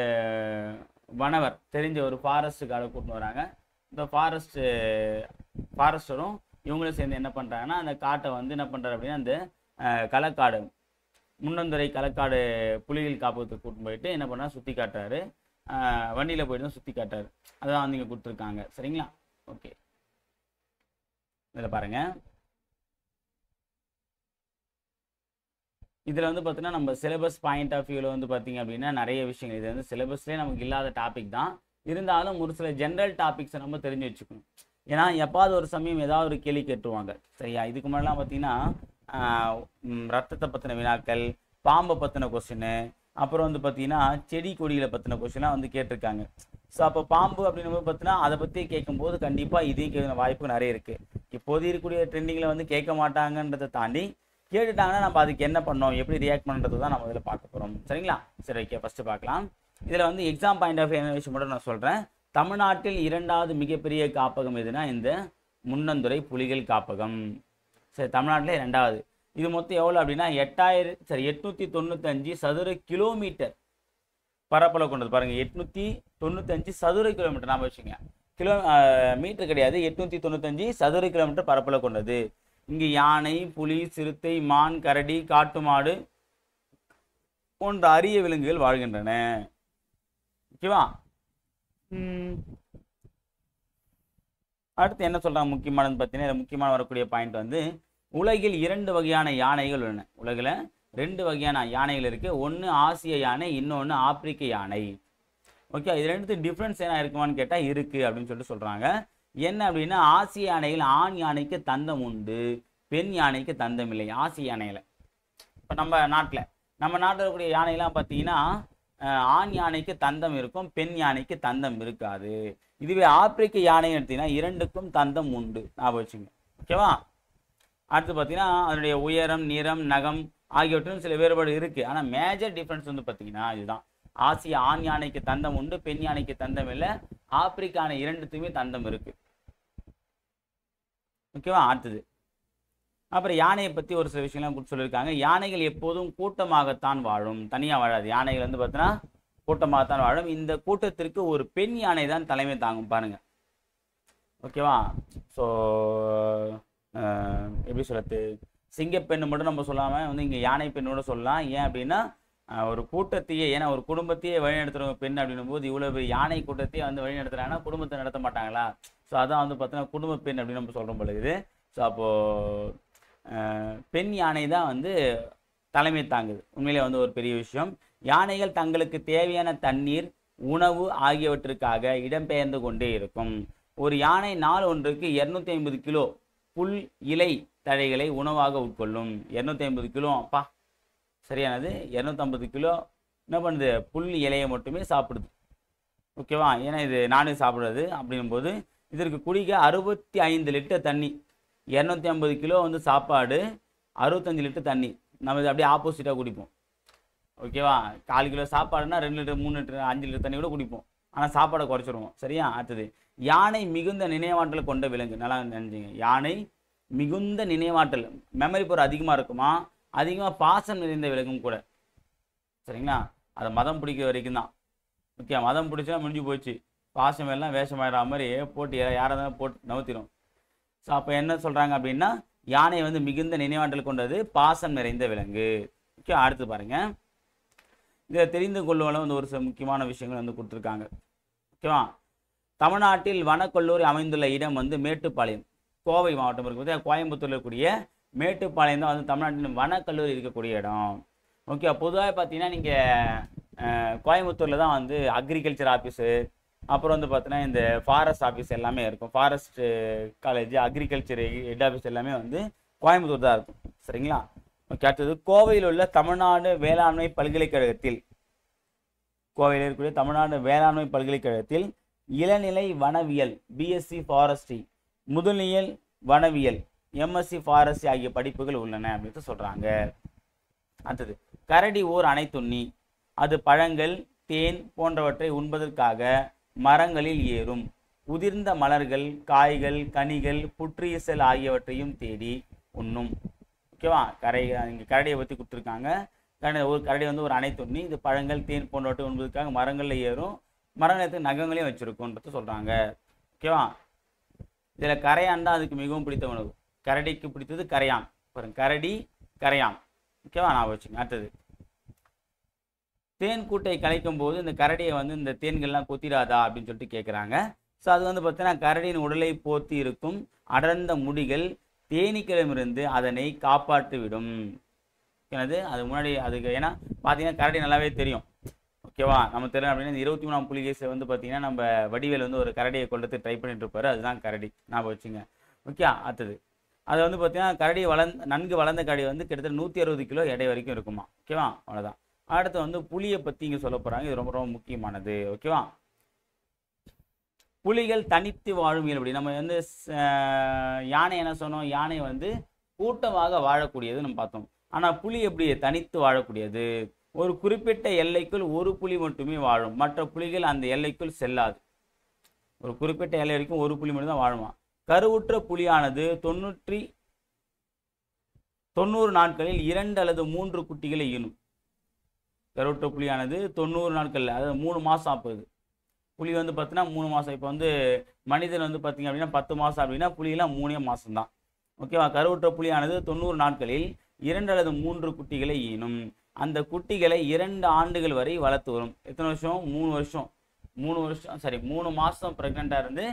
வனவர் தெரிஞ்ச ஒரு ஃபாரஸ்ட் கார்டை கூட்டின்னு வராங்க. இந்த ஃபாரஸ்டரும் இவங்களும் சேர்ந்து என்ன பண்ணுறாங்கன்னா அந்த காட்டை வந்து என்ன பண்ணுறாரு அப்படின்னா அந்த களக்காடு முன்னந்துறை களக்காடு புலிகள் காப்பகத்துக்கு கூட்டின்னு போயிட்டு என்ன பண்ணால் சுற்றி காட்டுறாரு. வண்டியில் போயிட்டு தான் சுற்றி காட்டுறாரு. அதான் வந்து இங்கே கொடுத்துருக்காங்க. சரிங்களா? ஓகே, இதில் பாருங்கள். இதில் வந்து பார்த்தீங்கன்னா நம்ம சிலபஸ் பாயிண்ட் ஆஃப் வியூவில் வந்து பார்த்தீங்க அப்படின்னா நிறைய விஷயங்கள் இது வந்து சிலபஸ்லேயே நமக்கு இல்லாத டாபிக் தான். இருந்தாலும் ஒரு சில ஜென்ரல் டாபிக்ஸை நம்ம தெரிஞ்சு வச்சுக்கணும். ஏன்னா எப்பாவது ஒரு சமயம் ஏதாவது ஒரு கேள்வி கேட்டுருவாங்க. சரியா? இதுக்கு முன்னாடிலாம் பார்த்தீங்கன்னா ரத்தத்தை பற்றின வினாக்கள், பாம்பை பற்றின கொஸ்டின், அப்புறம் வந்து பார்த்தீங்கன்னா செடி கொடிகளை பற்றின கொஸ்டின்லாம் வந்து கேட்டிருக்காங்க. ஸோ அப்போ பாம்பு அப்படின்னு பார்த்தீங்கன்னா அதை பற்றி கேட்கும்போது கண்டிப்பாக இதையும் கேட்குற வாய்ப்பு நிறைய இருக்குது. இப்போது இருக்கக்கூடிய ட்ரெண்டிங்கில் வந்து கேட்க மாட்டாங்கன்றதை தாண்டி கேட்டுட்டாங்கன்னா நம்ம அதுக்கு என்ன பண்ணோம், எப்படி ரியாக்ட் பண்ணுறது தான் நம்ம இதில் பார்க்க போகிறோம். சரிங்களா? சரி, ஓகே, ஃபஸ்ட்டு பார்க்கலாம். இதில் வந்து எக்ஸாம் பாயிண்ட் ஆஃப் என்ன விஷயம் மட்டும் நான் சொல்கிறேன். தமிழ்நாட்டில் 2வது மிகப்பெரிய காப்பகம் எதுனா இந்த முன்னந்துறை புலிகள் காப்பகம். சரி, தமிழ்நாட்டிலே 2வது. இது மொத்தம் எவ்வளோ அப்படின்னா 895 சதுர கிலோமீட்டர் பரப்பளவு கொண்டது. பாருங்கள், 895 சதுர கிலோமீட்டர் நாம வச்சுங்க. மீட்டர் கிடையாது, 895 சதுர கிலோமீட்டர் பரப்பளவு கொண்டது. இங்கு யானை, புலி, சிறுத்தை, மான், கரடி, காட்டு மாடு போன்ற அரிய விலங்குகள் வாழ்கின்றன. ஓகேவா? அடுத்து என்ன சொல்றாங்க முக்கியமானது பார்த்தீங்கன்னா முக்கியமான வரக்கூடிய பாயிண்ட் வந்து உலகில் 2 வகையான யானைகள் உள்ளன. உலகில் 2 வகையான யானைகள் இருக்கு. ஒன்று ஆசிய யானை, இன்னொன்று ஆப்பிரிக்க யானை. ஓகே, இது ரெண்டுத்துக்கு டிஃப்ரென்ஸ் என்ன இருக்குமான்னு கேட்டால் இருக்குது அப்படின்னு சொல்லிட்டு சொல்கிறாங்க. என்ன அப்படின்னா ஆசிய யானைகள் ஆண் யானைக்கு தந்தம் உண்டு, பெண் யானைக்கு தந்தம் இல்லை. ஆசிய யானையில் இப்போ நம்ம நாட்டில் இருக்கக்கூடிய யானைலாம் பார்த்தீங்கன்னா ஆண் யானைக்கு தந்தம் இருக்கும், பெண் யானைக்கு தந்தம் இருக்காது. இதுவே ஆப்பிரிக்க யானை எடுத்தீங்கன்னா 2க்கும் தந்தம் உண்டு. ஞாபகம் வச்சுங்க. ஓகேவா? அடுத்து பார்த்தீங்கன்னா அதனுடைய உயரம், நிறம், நகம் ஆகியவற்றிலும் சில வேறுபாடு இருக்குது. ஆனால் மேஜர் டிஃப்ரென்ஸ் வந்து பார்த்தீங்கன்னா இதுதான். ஆசிய ஆண் யானைக்கு தந்தம் உண்டு, பெண் யானைக்கு தந்தம் இல்லை. ஆப்பிரிக்க யானை 2த்துக்குமே தந்தம் இருக்கு. ஓகேவா? அடுத்தது அப்புறம் யானையை பற்றி ஒரு சில விஷயம்லாம் சொல்லியிருக்காங்க. யானைகள் எப்போதும் கூட்டமாகத்தான் வாழும், தனியாக வாழாது. யானைகள் வந்து பார்த்தீங்கன்னா கூட்டமாகத்தான் வாழும். இந்த கூட்டத்திற்கு ஒரு பெண் யானை தான் தலைமை தாங்கும். பாருங்க. ஓகேவா? ஸோ எப்படி சொல்றது, சிங்கப்பெண்ணு மட்டும் நம்ம சொல்லாமல் வந்து இங்கே யானை பெண்ணோட சொல்லலாம். ஏன் அப்படின்னா ஒரு கூட்டத்தையே, ஏன்னா ஒரு குடும்பத்தையே வழிநடத்துகிறவங்க பெண் அப்படின்னும் போது இவ்வளவு யானை கூட்டத்தையே வந்து வழிநடத்துறாங்கன்னா குடும்பத்தை நடத்த மாட்டாங்களா? ஸோ அதான் வந்து பார்த்தீங்கன்னா குடும்ப பெண் அப்படின்னு நம்ம சொல்கிறோம் பொழுது. ஸோ அப்போது பெண் யானை தான் வந்து தலைமை தாங்குது. உண்மையிலே வந்து ஒரு பெரிய விஷயம். யானைகள் தங்களுக்கு தேவையான தண்ணீர், உணவு ஆகியவற்றுக்காக இடம்பெயர்ந்து கொண்டே இருக்கும். ஒரு யானை நாள் ஒன்றுக்கு 250 கிலோ புல் இலை தழைகளை உணவாக உட்கொள்ளும். 250 கிலோ, அப்பா சரியானது. 250 கிலோ என்ன பண்ணுது, புல் இலையை மட்டுமே சாப்பிடுது. ஓகேவா? ஏன்னா இது நானே சாப்பிடுறது அப்படின்னும் போது இதற்கு குடிக்க 65 லிட்டர் தண்ணி. 250 கிலோ வந்து சாப்பாடு, 65 லிட்டர் தண்ணி. நம்ம இது அப்படியே ஆப்போசிட்டாக குடிப்போம். ஓகேவா? 4 கிலோ சாப்பாடுனா 2 லிட்டர் 3 லிட்டர் 5 லிட்டர் தண்ணி கூட குடிப்போம். ஆனால் சாப்பாடை குறைச்சிடுவோம். சரியா? அடுத்தது யானை மிகுந்த நினைவாற்றல் கொண்ட விலங்கு. நல்லா நினைஞ்சிங்க. யானை மிகுந்த நினைவாற்றல், மெமரி பவர் அதிகமாக இருக்குமா, அதிகமாக பாசம் நிறைந்த விலங்கும் கூட. சரிங்களா? அதை மதம் பிடிக்கிற வரைக்கும் தான். ஓகே, மதம் பிடிச்சா முடிஞ்சு போச்சு. பாசம் எல்லாம் வேஷமாயிடுற மாதிரி போட்டு யாரை தான் போட்டு நவுத்திடும். ஸோ அப்போ என்ன சொல்கிறாங்க அப்படின்னா யானை வந்து மிகுந்த நினைவாற்றல் கொண்டது, பாசம் நிறைந்த விலங்கு. ஓகே, அடுத்து பாருங்கள். இதை தெரிந்து கொள்ளுவதில் வந்து ஒரு சில முக்கியமான விஷயங்கள் வந்து கொடுத்துருக்காங்க. ஓகேவா? தமிழ்நாட்டில் வனக்கல்லூரி அமைந்துள்ள இடம் வந்து மேட்டுப்பாளையம், கோவை மாவட்டம் இருக்குது. கோயம்புத்தூரில் இருக்கக்கூடிய மேட்டுப்பாளையம் தான் வந்து தமிழ்நாட்டின் வனக்கல்லூரி இருக்கக்கூடிய இடம். ஓகே, பொதுவாக பார்த்தீங்கன்னா நீங்கள் கோயம்புத்தூரில் தான் வந்து அக்ரிகல்ச்சர் ஆஃபீஸு, அப்புறம் வந்து பார்த்தீங்கன்னா இந்த ஃபாரஸ்ட் ஆஃபீஸ் எல்லாமே இருக்கும். Forest college, agriculture head office எல்லாமே வந்து கோயம்புத்தூர் தான் இருக்கும். சரிங்களா? ஓகே, அடுத்தது கோவையில் உள்ள தமிழ்நாடு வேளாண்மை பல்கலைக்கழகத்தில் கோவையில் இருக்கக்கூடிய தமிழ்நாடு வேளாண்மை பல்கலைக்கழகத்தில் இளநிலை வனவியல் பிஎஸ்சி ஃபாரஸ்ட்ரி, முதுநிலை வனவியல் எம்எஸ்சி ஃபாரஸ்ட்ரி ஆகிய படிப்புகள் உள்ளன அப்படின்னு சொல்றாங்க. அடுத்தது கரடி ஓர் அனைத்துண்ணி. அது பழங்கள், தேன் போன்றவற்றை உண்பதற்காக மரங்களில் ஏறும். உதிர்ந்த மலர்கள், காய்கள், கனிகள், புற்றீசல் ஆகியவற்றையும் தேடி உண்ணும். ஓகேவா? இங்கே கரடியை பற்றி கொடுத்துருக்காங்க. ஒரு கரடி வந்து ஒரு அனைத்துண்ணி. இது பழங்கள், தேன் போன்றவற்றை உண்பதற்காக மரங்களில் ஏறும். மரங்களுக்கு நகங்களையும் வச்சிருக்கும்ன்றது சொல்றாங்க. ஓகேவா? இதில் கரையான் தான் அதுக்கு மிகவும் பிடித்த உணவு. கரடிக்கு பிடித்தது கரையான். கரடி, கரையான். ஓகேவா? நான் வச்சுங்க. அடுத்தது தேன் கூட்டை கலைக்கும் போது இந்த கரடியை வந்து இந்த தேன்கள்லாம் கொத்திடாதா அப்படின்னு சொல்லிட்டு கேட்குறாங்க. ஸோ அது வந்து பார்த்தீங்கன்னா கரடியின் உடலை போத்தி இருக்கும் அடர்ந்த முடிகள் தேனீக்களிடமிருந்து அதனை காப்பாற்றிவிடும். அது முன்னாடி அதுக்கு ஏன்னா பார்த்தீங்கன்னா கரடி நல்லாவே தெரியும். ஓகேவா? நம்ம தெரியும் அப்படின்னா இந்த 23ஆம் புலிகேசில் வந்து பார்த்தீங்கன்னா நம்ம வடிவேல் வந்து ஒரு கரடியை கொள்றதுக்கு ட்ரை பண்ணிட்டு இருப்பாரு. அதுதான் கரடி. நான் வச்சுங்க. ஓகே. அடுத்தது அது வந்து பார்த்தீங்கன்னா கரடி நன்கு வளர்ந்த கரடி வந்து கிட்டத்தட்ட 160 கிலோ எடை வரைக்கும் இருக்குமா. ஓகேவா? அவ்வளோதான். அடுத்து வந்து புலியை பற்றி இங்கே சொல்ல போகிறாங்க. இது ரொம்ப ரொம்ப முக்கியமானது. ஓகேவா? புலிகள் தனித்து வாழும் இயல்படி. நம்ம வந்து யானை என்ன சொன்னோம்? யானை வந்து கூட்டமாக வாழக்கூடியது நம்ம பார்த்தோம். ஆனால் புலி எப்படி தனித்து வாழக்கூடியது? ஒரு குறிப்பிட்ட எல்லைக்குள் ஒரு புலி மட்டுமே வாழும். மற்ற புலிகள் அந்த எல்லைக்குள் செல்லாது. ஒரு குறிப்பிட்ட எல்லை வரைக்கும் ஒரு புலி மட்டும் தான் வாழுமா. கருவுற்ற புலியானது 90 நாட்களில் 2 அல்லது 3 குட்டிகளை ஈனும். கருவுற்ற புலியானது 90 நாட்களில், அதாவது 3 மாதம் ஆகுது. புலி வந்து பார்த்தீங்கன்னா 3 மாதம். இப்போ வந்து மனிதன் வந்து பார்த்தீங்க அப்படின்னா 10 மாதம் அப்படின்னா புலியெல்லாம் 3 மாதம் தான். ஓகேவா? கருவுற்ற புலியானது 90 நாட்களில் 2 அல்லது 3 குட்டிகளை ஈனும். அந்த குட்டிகளை 2 ஆண்டுகள் வரை வளர்த்து வரும். எத்தனை வருஷம்? 3 வருஷம். 3 மாதம் ப்ரெக்னெண்ட்டாக இருந்து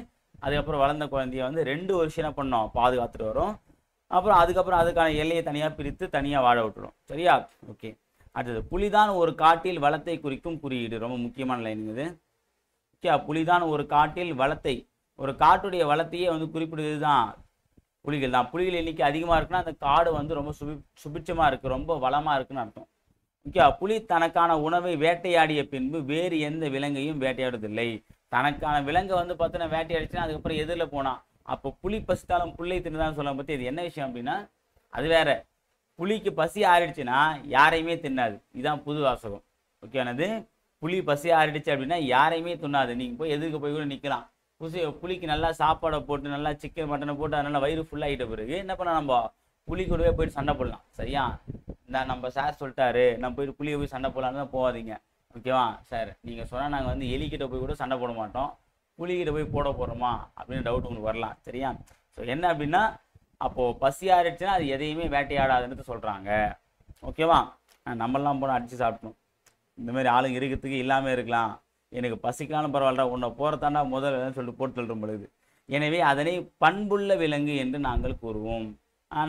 அதுக்கப்புறம் வளர்ந்த குழந்தைய வந்து 2 வருஷம் என்ன பண்ணோம்? பாதுகாத்துட்டு வரும். அப்புறம் அதுக்கப்புறம் அதுக்கான எல்லையை தனியாக பிரித்து தனியாக வாழ விட்டுரும். சரியா? ஓகே. அடுத்தது புலிதான் ஒரு காட்டில் வளத்தை குறிக்கும் குறியீடு. ரொம்ப முக்கியமான லைன் இது. ஓகே. புலிதான் ஒரு காட்டில் வளத்தை, ஒரு காட்டுடைய வளத்தையே வந்து குறிப்பிடுவது தான் புலிகள் தான். புலிகள் எண்ணிக்கை அதிகமாக இருக்குன்னா அந்த காடு வந்து ரொம்ப சுபிட்சமாக இருக்குது, ரொம்ப வளமாக இருக்குன்னு அர்த்தம். ஓகே. புலி தனக்கான உணவை வேட்டையாடிய பின்பு வேறு எந்த விலங்கையும் வேட்டையாடுவதில்லை. தனக்கான விலங்கை வந்து பார்த்தீங்கன்னா வேட்டையாடிச்சுன்னா அதுக்கப்புறம் எதிரில் போனான். அப்போ புலி பசித்தாலும் புல்லை தின்னுதான் சொல்ல பற்றி இது என்ன விஷயம் அப்படின்னா அது வேற. புலிக்கு பசி ஆறிடுச்சுன்னா யாரையுமே தின்னாது. இதுதான் புது வாசகம். ஓகேவானது? புலி பசி ஆறிடுச்சு அப்படின்னா யாரையுமே தின்னாது. நீங்கள் போய் எதிர்க்க போய் கூட நிற்கலாம். புலிக்கு நல்லா சாப்பாடை போட்டு நல்லா சிக்கன் மட்டனை போட்டு அதனால வயிறு ஃபுல்லாகிட்ட பிறகு என்ன பண்ணலாம்? நம்ம புலி கூடவே போயிட்டு சண்டை போடலாம். சரியா? இந்த நம்ம சார் சொல்லிட்டாரு நம்ம போயிட்டு புலியை போய் சண்டை போடலான்னு தான் போகாதீங்க. ஓகேவா? சார் நீங்கள் சொன்னால் நாங்கள் வந்து எலிக்கிட்ட போய் கூட சண்டை போட மாட்டோம், புலிகிட்ட போய் போட போகிறோமா அப்படின்னு டவுட் உங்களுக்கு வரலாம். சரியா? ஸோ என்ன அப்படின்னா அப்போது பசி ஆறிடுச்சுன்னா அது எதையுமே வேட்டையாடாதுன்னு சொல்கிறாங்க. ஓகேவா? நம்மளாம் போனால் அடித்து சாப்பிட்டோம். இந்த மாதிரி ஆளுங்க இருக்கிறதுக்கு இல்லாமல் இருக்கலாம். எனக்கு பசிக்கலான்னு பரவாயில்ல, உன்னை போகிறதாண்டா முதல்ல சொல்லிட்டு போட்டு தள்ளும் பொழுது. எனவே அதனை பண்புள்ள விலங்கு என்று நாங்கள் கூறுவோம்.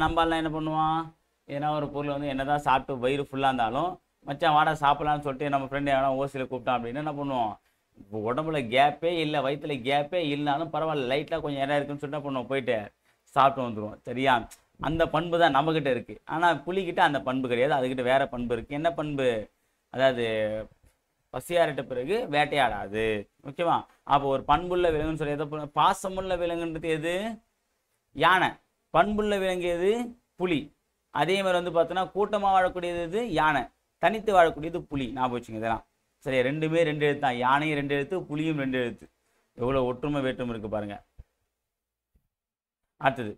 நம்மளாம் என்ன பண்ணுவான்? ஏன்னா ஒரு பொருள் வந்து என்னதான் சாப்பிட்டு வயிறு ஃபுல்லாக இருந்தாலும் மச்சான் வாடா சாப்பிடலான்னு சொல்லிட்டு நம்ம ஃப்ரெண்டு எவனா ஓசியில் கூப்பிட்டான் அப்படின்னு என்ன பண்ணுவோம்? இப்போ உடம்புல கேப்பே இல்லை, வயிற்றுல கேப்பே இல்லைனாலும் பரவாயில்ல, லைட்டாக கொஞ்சம் இடம் இருக்குன்னு சொல்லிட்டு என்ன பண்ணுவோம்? போயிட்டு சாப்பிட்டு வந்துடுவோம். சரியா? அந்த பண்பு தான் நம்மக்கிட்ட இருக்குது. ஆனால் புலிகிட்ட அந்த பண்பு கிடையாது. அதுக்கிட்ட வேற பண்பு இருக்குது. என்ன பண்பு? அதாவது பசியாரிட்ட பிறகு வேட்டையாடாது. ஓகேவா? அப்போ ஒரு பண்புள்ள விலங்குன்னு சொல்லி எதை பாசமுள்ள விலங்குன்றது எது? யானை. பண்புள்ள விலங்கு எது? புலி. அதே மாதிரி வந்து பார்த்தோன்னா கூட்டமாக வாழக்கூடியது எது? யானை. தனித்து வாழக்கூடியது புலி. ஞாபகம் வச்சுங்க இதெல்லாம். சரியா? ரெண்டுமே 2 எழுத்து தான். யானையும் 2 எழுத்து, புலியும் 2 எழுத்து. எவ்வளோ ஒற்றுமை வேற்றுமை இருக்கு பாருங்க. அடுத்தது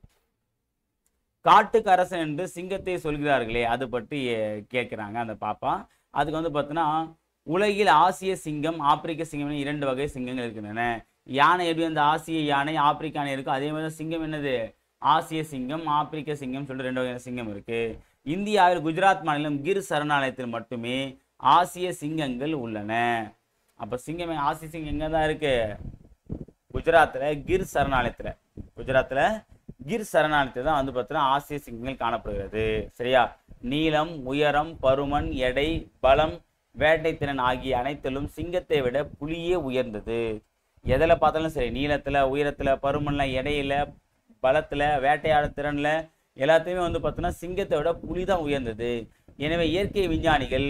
காட்டுக்கு அரசன் என்று சிங்கத்தை சொல்கிறார்களே அது பற்றி கேட்குறாங்க அந்த பாப்பா. அதுக்கு வந்து பார்த்தோன்னா உலகில் ஆசிய சிங்கம், ஆப்பிரிக்க சிங்கம் 2 வகை சிங்கங்கள் இருக்கின்றன. யானை எப்படி அந்த ஆசிய யானை, ஆப்பிரிக்க யானை இருக்கும், அதே மாதிரி தான் சிங்கம் என்னது? ஆசிய சிங்கம், ஆப்பிரிக்க சிங்கம் சொல்லிட்டு 2 வகையான சிங்கம் இருக்கு. இந்தியாவில் குஜராத் மாநிலம் கிர் சரணாலயத்தில் மட்டுமே ஆசிய சிங்கங்கள் உள்ளன. அப்போ சிங்கம் ஆசிய சிங்கம் எங்கே தான் இருக்கு? குஜராத்தில் கிர் சரணாலயத்தில். குஜராத்தில் கிர் சரணாலயத்தில் தான் வந்து பார்த்தீங்கன்னா ஆசிய சிங்கங்கள் காணப்படுகிறது. சரியா? நீளம், உயரம், பருமன், எடை, பலம், வேட்டைத்திறன் ஆகிய அனைத்திலும் சிங்கத்தை விட புலியே உயர்ந்தது. எதில் பார்த்தாலும் சரி, நீளத்தில், உயரத்தில், பருமன்ல, எடையில, பலத்தில், வேட்டையாட திறனில் எல்லாத்தையுமே வந்து பார்த்தோன்னா சிங்கத்தை விட புலி தான் உயர்ந்தது. எனவே இயற்கை விஞ்ஞானிகள்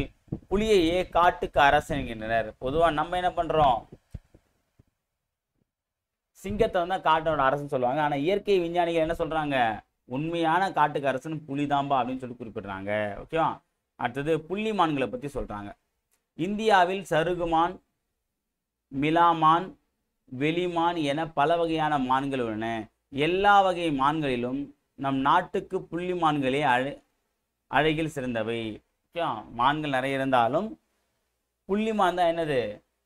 புலியையே காட்டுக்கு அரசன் என்கின்றனர். பொதுவா நம்ம என்ன பண்றோம், சிங்கத்தை வந்து காட்டோட அரசன் சொல்லுவாங்க. ஆனா இயற்கை விஞ்ஞானிகள் என்ன சொல்றாங்க, உண்மையான காட்டுக்கு அரசன் புலிதாம்பா அப்படின்னு சொல்லி குறிப்பிடுறாங்க. ஓகேவா. அடுத்தது புள்ளிமான்களை பத்தி சொல்றாங்க. இந்தியாவில் சருகுமான், மிலாமான், வெளிமான் என பல வகையான மான்கள் உள்ளன. எல்லா வகை மான்களிலும் நம் நாட்டுக்கு புள்ளிமான்களே அழகில் சிறந்தவை. ஓகேவா. மான்கள் நிறைய இருந்தாலும் புள்ளிமான் தான் என்னது,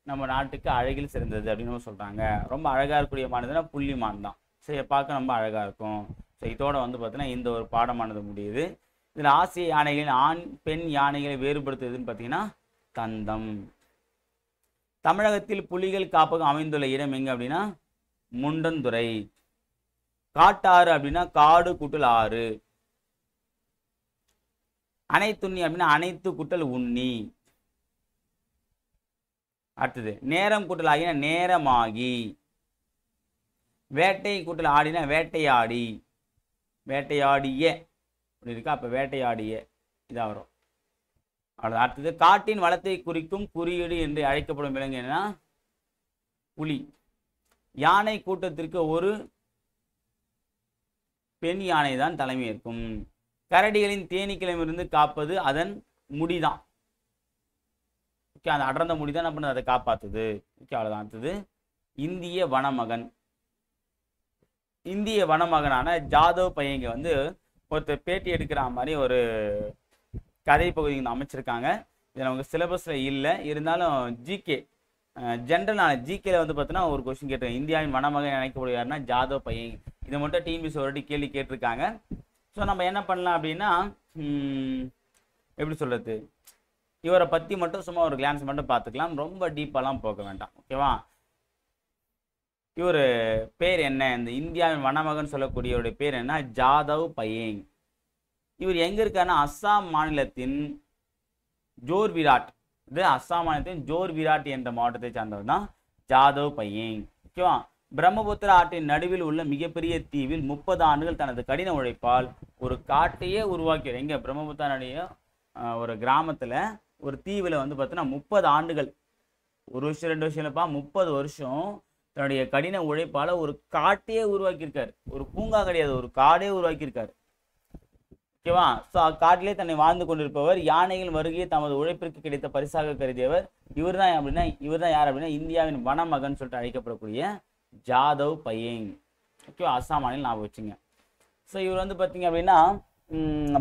நம்ம நாட்டுக்கு அழகில் சிறந்தது அப்படின்னு சொல்றாங்க. ரொம்ப அழகா இருக்கக்கூடிய மான் புள்ளிமான் தான். சரி, பார்க்க ரொம்ப அழகா இருக்கும். ஸோ இதோட வந்து பார்த்தீங்கன்னா இந்த ஒரு பாடமானது முடியுது. இதில் ஆசிய யானைகளின் ஆண் பெண் யானைகளை வேறுபடுத்துவதுன்னு பார்த்தீங்கன்னா தந்தம். தமிழகத்தில் புலிகள் காப்பகம் அமைந்துள்ள இடம் எங்க அப்படின்னா முண்டந்துறை. காட்டாறு அப்படின்னா காடு கூட்டல் ஆறு. அனைத்துண்ணி அப்படின்னா அனைத்து கூட்டல் உண்ணி. அடுத்தது நேரம் கூட்டல் ஆகினா நேரமாகி. வேட்டை கூட்டல் ஆடினா வேட்டையாடி. வேட்டையாடிய அப்படி இருக்கா, அப்ப வேட்டையாடிய இதாக வரும். அவ்வளோ. அடுத்தது காட்டின் வளத்தை குறிக்கும் குறியீடு என்று அழைக்கப்படும் விலங்கு என்னன்னா புலி. யானை கூட்டத்திற்கு ஒரு பெண் யானை தான் தலைமை இருக்கும். கரடிகளின் தேனீக்களிடமிருந்து காப்பது அதன் முடிதான். ஓகே, அந்த அடர்ந்த முடி தான் என்ன பண்ணுது, அதை காப்பாத்துது. ஓகே, அவ்வளோதான். அடுத்தது இந்திய வனமகன். இந்திய வனமகனான ஜாதவ் பையங்க வந்து ஒருத்தர் பேட்டி எடுக்கிற மாதிரி ஒரு கதை பகுதி அமைச்சிருக்காங்க. இதில் அவங்க சிலபஸில் இல்லை, இருந்தாலும் ஜிகே ஜென்ரல் ஜிகேல வந்து பார்த்தீங்கன்னா ஒரு கொஸ்டின் கேட்டிருக்காங்க. இந்தியாவின் வனமகன் நினைக்கப்படுவாருன்னா ஜாதவ் பையன். இதை மட்டும் டிஎன்பிஎஸ்சி ஒரு கேள்வி கேட்டிருக்காங்க. ஸோ நம்ம என்ன பண்ணலாம் அப்படின்னா, எப்படி சொல்கிறது, இவரை பற்றி மட்டும் சும்மா ஒரு கிளான்ஸ் மட்டும் பார்த்துக்கலாம். ரொம்ப டீப்பாலாம் போக வேண்டாம். ஓகேவா. இவர் பேர் என்ன, இந்த இந்தியாவின் வனமகன் சொல்லக்கூடியவருடைய பேர் என்ன, ஜாதவ் பையங். இவர் எங்கே இருக்காருன்னா அஸ்ஸாம் மாநிலத்தின் ஜோர்விராட். இது அஸ்ஸாம் மாநிலத்தின் ஜோர்விராட் என்ற மாவட்டத்தை சார்ந்தவர் தான் ஜாதவ் பையங். ஓகேவா. பிரம்மபுத்திரா ஆற்றின் நடுவில் உள்ள மிகப்பெரிய தீவில் 30 ஆண்டுகள் தனது கடின உழைப்பால் ஒரு காட்டையே உருவாக்கியவர். எங்க பிரம்மபுத்திரா நதிய ஒரு கிராமத்தில் ஒரு தீவில் வந்து பார்த்தீங்கன்னா 30 ஆண்டுகள், ஒரு வருஷம் 2 வருஷம் இல்லைப்பா, 30 வருஷம் தன்னுடைய கடின உழைப்பால் ஒரு காட்டையே உருவாக்கியிருக்காரு. ஒரு பூங்கா கிடையாது, ஒரு காடே உருவாக்கியிருக்காரு. ஓகேவா. ஸோ காட்டிலே தன்னை வாழ்ந்து கொண்டிருப்பவர், யானைகள் வருகையை தமது உழைப்பிற்கு கிடைத்த பரிசாக கருதியவர். இவர் தான் யார் அப்படின்னா இந்தியாவின் வனமகன் சொல்லிட்டு அழைக்கப்படக்கூடிய ஜாதவ் பையங். ஓகேவா. அஸ்ஸாம் மாநிலம் ஞாபகம் வச்சுங்க. ஸோ இவர் வந்து பார்த்தீங்க அப்படின்னா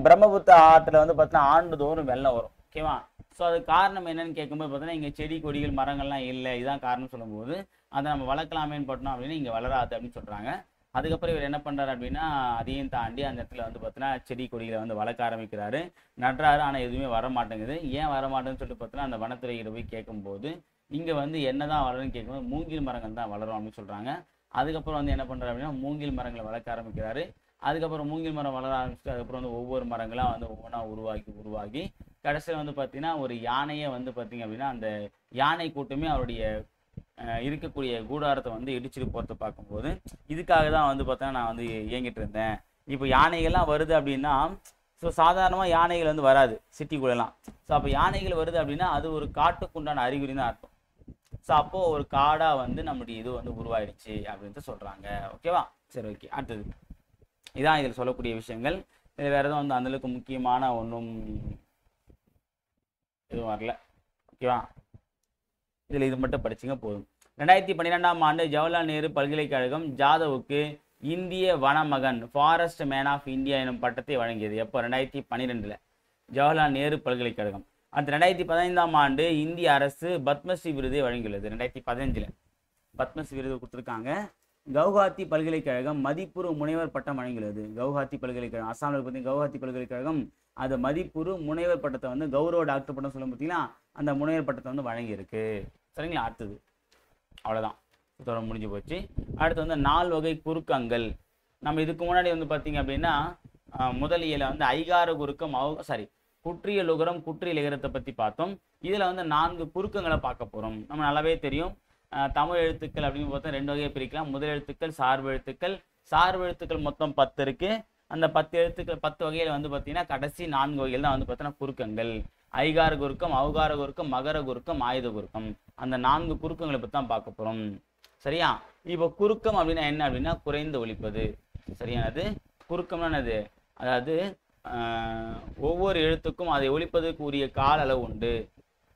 பிரம்மபுத்திரா ஆற்றுல வந்து பார்த்தீங்கன்னா ஆண்டுதோறும் வெள்ளம் வரும். ஓகேவா. ஸோ அது காரணம் என்னன்னு கேட்கும்போது பார்த்தீங்கன்னா இங்கே செடி கொடிகள் மரங்கள்லாம் இல்லை, இதுதான் காரணம் சொல்லும்போது அதை நம்ம வளர்க்கலாமேன்னு பட்டோம் அப்படின்னா இங்கே வளராது அப்படின்னு சொல்கிறாங்க. அதுக்கப்புறம் இவர் என்ன பண்ணுறாரு அப்படின்னா அதையும் தாண்டி அந்த இடத்துல வந்து பார்த்தீங்கன்னா செடி கொடிகளை வந்து வளர்க்க ஆரம்பிக்கிறாரு, நடுறாரு. ஆனால் எதுவுமே வர மாட்டேங்குது. ஏன் வர மாட்டேங்குன்னு சொல்லிட்டு பார்த்தீங்கன்னா அந்த வனத்துறையிட போய் கேட்கும்போது இங்கே வந்து என்ன தான் வளருன்னு கேட்கும்போது மூங்கில் மரங்கள் தான் வளரும் அப்படின்னு சொல்கிறாங்க. அதுக்கப்புறம் வந்து என்ன பண்ணுறாரு அப்படின்னா மூங்கில் மரங்களை வளர்க்க ஆரம்பிக்கிறாரு. அதுக்கப்புறம் மூங்கில் மரம் வளர ஆரம்பிச்சுட்டு அதுக்கப்புறம் வந்து ஒவ்வொரு மரங்களாக வந்து ஒவ்வொன்றா உருவாகி கடைசியில் வந்து பார்த்தீங்கன்னா ஒரு யானையை வந்து பார்த்தீங்க அப்படின்னா அந்த யானை கூட்டமே அவருடைய இருக்கக்கூடிய கூடாரத்தை வந்து இடிச்சுட்டு போகிறத பார்க்கும்போது இதுக்காக தான் வந்து பார்த்தீங்கன்னா நான் வந்து இயங்கிட்டு இருந்தேன். இப்போ யானைகள்லாம் வருது அப்படின்னா, ஸோ சாதாரணமாக யானைகள் வந்து வராது சிட்டிக்குள்ளெல்லாம். ஸோ அப்போ யானைகள் வருது அப்படின்னா அது ஒரு காட்டுக்குண்டான அறிகுறி தான் அர்த்தம். ஸோ அப்போது ஒரு காடாக வந்து நம்முடைய இது வந்து உருவாயிடுச்சு அப்படின்ட்டு சொல்கிறாங்க. ஓகேவா. சரி, ஓகே. அடுத்தது இதான் இதில் சொல்லக்கூடிய விஷயங்கள். இது வேறு எதுவும் வந்து அந்தளவுக்கு முக்கியமான ஒன்றும் எதுவும் வரல. ஓகேவா. இதில் இது மட்டும் படிச்சுங்க போதும். 2012ஆம் ஆண்டு ஜவஹர்லால் நேரு பல்கலைக்கழகம் ஜாதவுக்கு இந்திய வனமகன் ஃபாரஸ்ட் மேன் ஆஃப் இந்தியா எனும் பட்டத்தை வழங்கியது. எப்போ? 2012 ஜவஹர்லால் நேரு பல்கலைக்கழகம். அடுத்து 2015ஆம் ஆண்டு இந்திய அரசு பத்மஸ்ரீ விருதை வழங்கியுள்ளது. 2015 பத்மஸ்ரீ விருது கொடுத்துருக்காங்க. கவுஹாத்தி பல்கலைக்கழகம் மதிப்புறு முனைவர் பட்டம் வழங்கியுள்ளது. கவுஹாத்தி பல்கலைக்கழகம் அஸ்ஸாமில் பார்த்தீங்கன்னா கவுஹாத்தி பல்கலைக்கழகம் அது மதிப்புறு முனைவர் பட்டத்தை வந்து கௌரவ டாக்டர் பட்டம் சொல்ல பார்த்தீங்கன்னா அந்த முனைவர் பட்டத்தை வந்து வழங்கியிருக்கு. சரிங்களா. அடுத்தது அவ்வளோதான், இதோட முடிஞ்சு போச்சு. அடுத்து வந்து 4 வகை குறுக்கங்கள். நம்ம இதுக்கு முன்னாடி வந்து பார்த்தீங்க அப்படின்னா முதல் இயல வந்து ஐகார குறுக்கம் குற்றியல் உகரம் குற்றியல் இகரத்தை பற்றி பார்த்தோம். இதில் வந்து 4 குறுக்கங்களை பார்க்க போகிறோம். நம்ம நல்லாவே தெரியும் தமிழ் எழுத்துக்கள் அப்படின்னு பார்த்தா 2 வகையை பிரிக்கலாம். முதல் எழுத்துக்கள், சார்பு எழுத்துக்கள். சார்பு எழுத்துக்கள் மொத்தம் 10 இருக்குது. அந்த 10 எழுத்துக்கள் 10 வகையில் வந்து பார்த்தீங்கன்னா கடைசி 4 வகையில் தான் வந்து பார்த்தீங்கன்னா குறுக்கங்கள். ஐகார குறுக்கம், ஔகார குறுக்கம், மகர குறுக்கம், ஆயுத குறுக்கம். அந்த 4 குறுக்கங்களை பற்றி தான் பார்க்க போகிறோம். சரியா? இப்போ குறுக்கம் அப்படின்னா என்ன அப்படின்னா குறைந்து ஒலிப்பது. சரியானது? குறுக்கம்னா என்னது? அதாவது ஒவ்வொரு எழுத்துக்கும் அதை ஒலிப்பதற்கு உரிய கால அளவு உண்டு.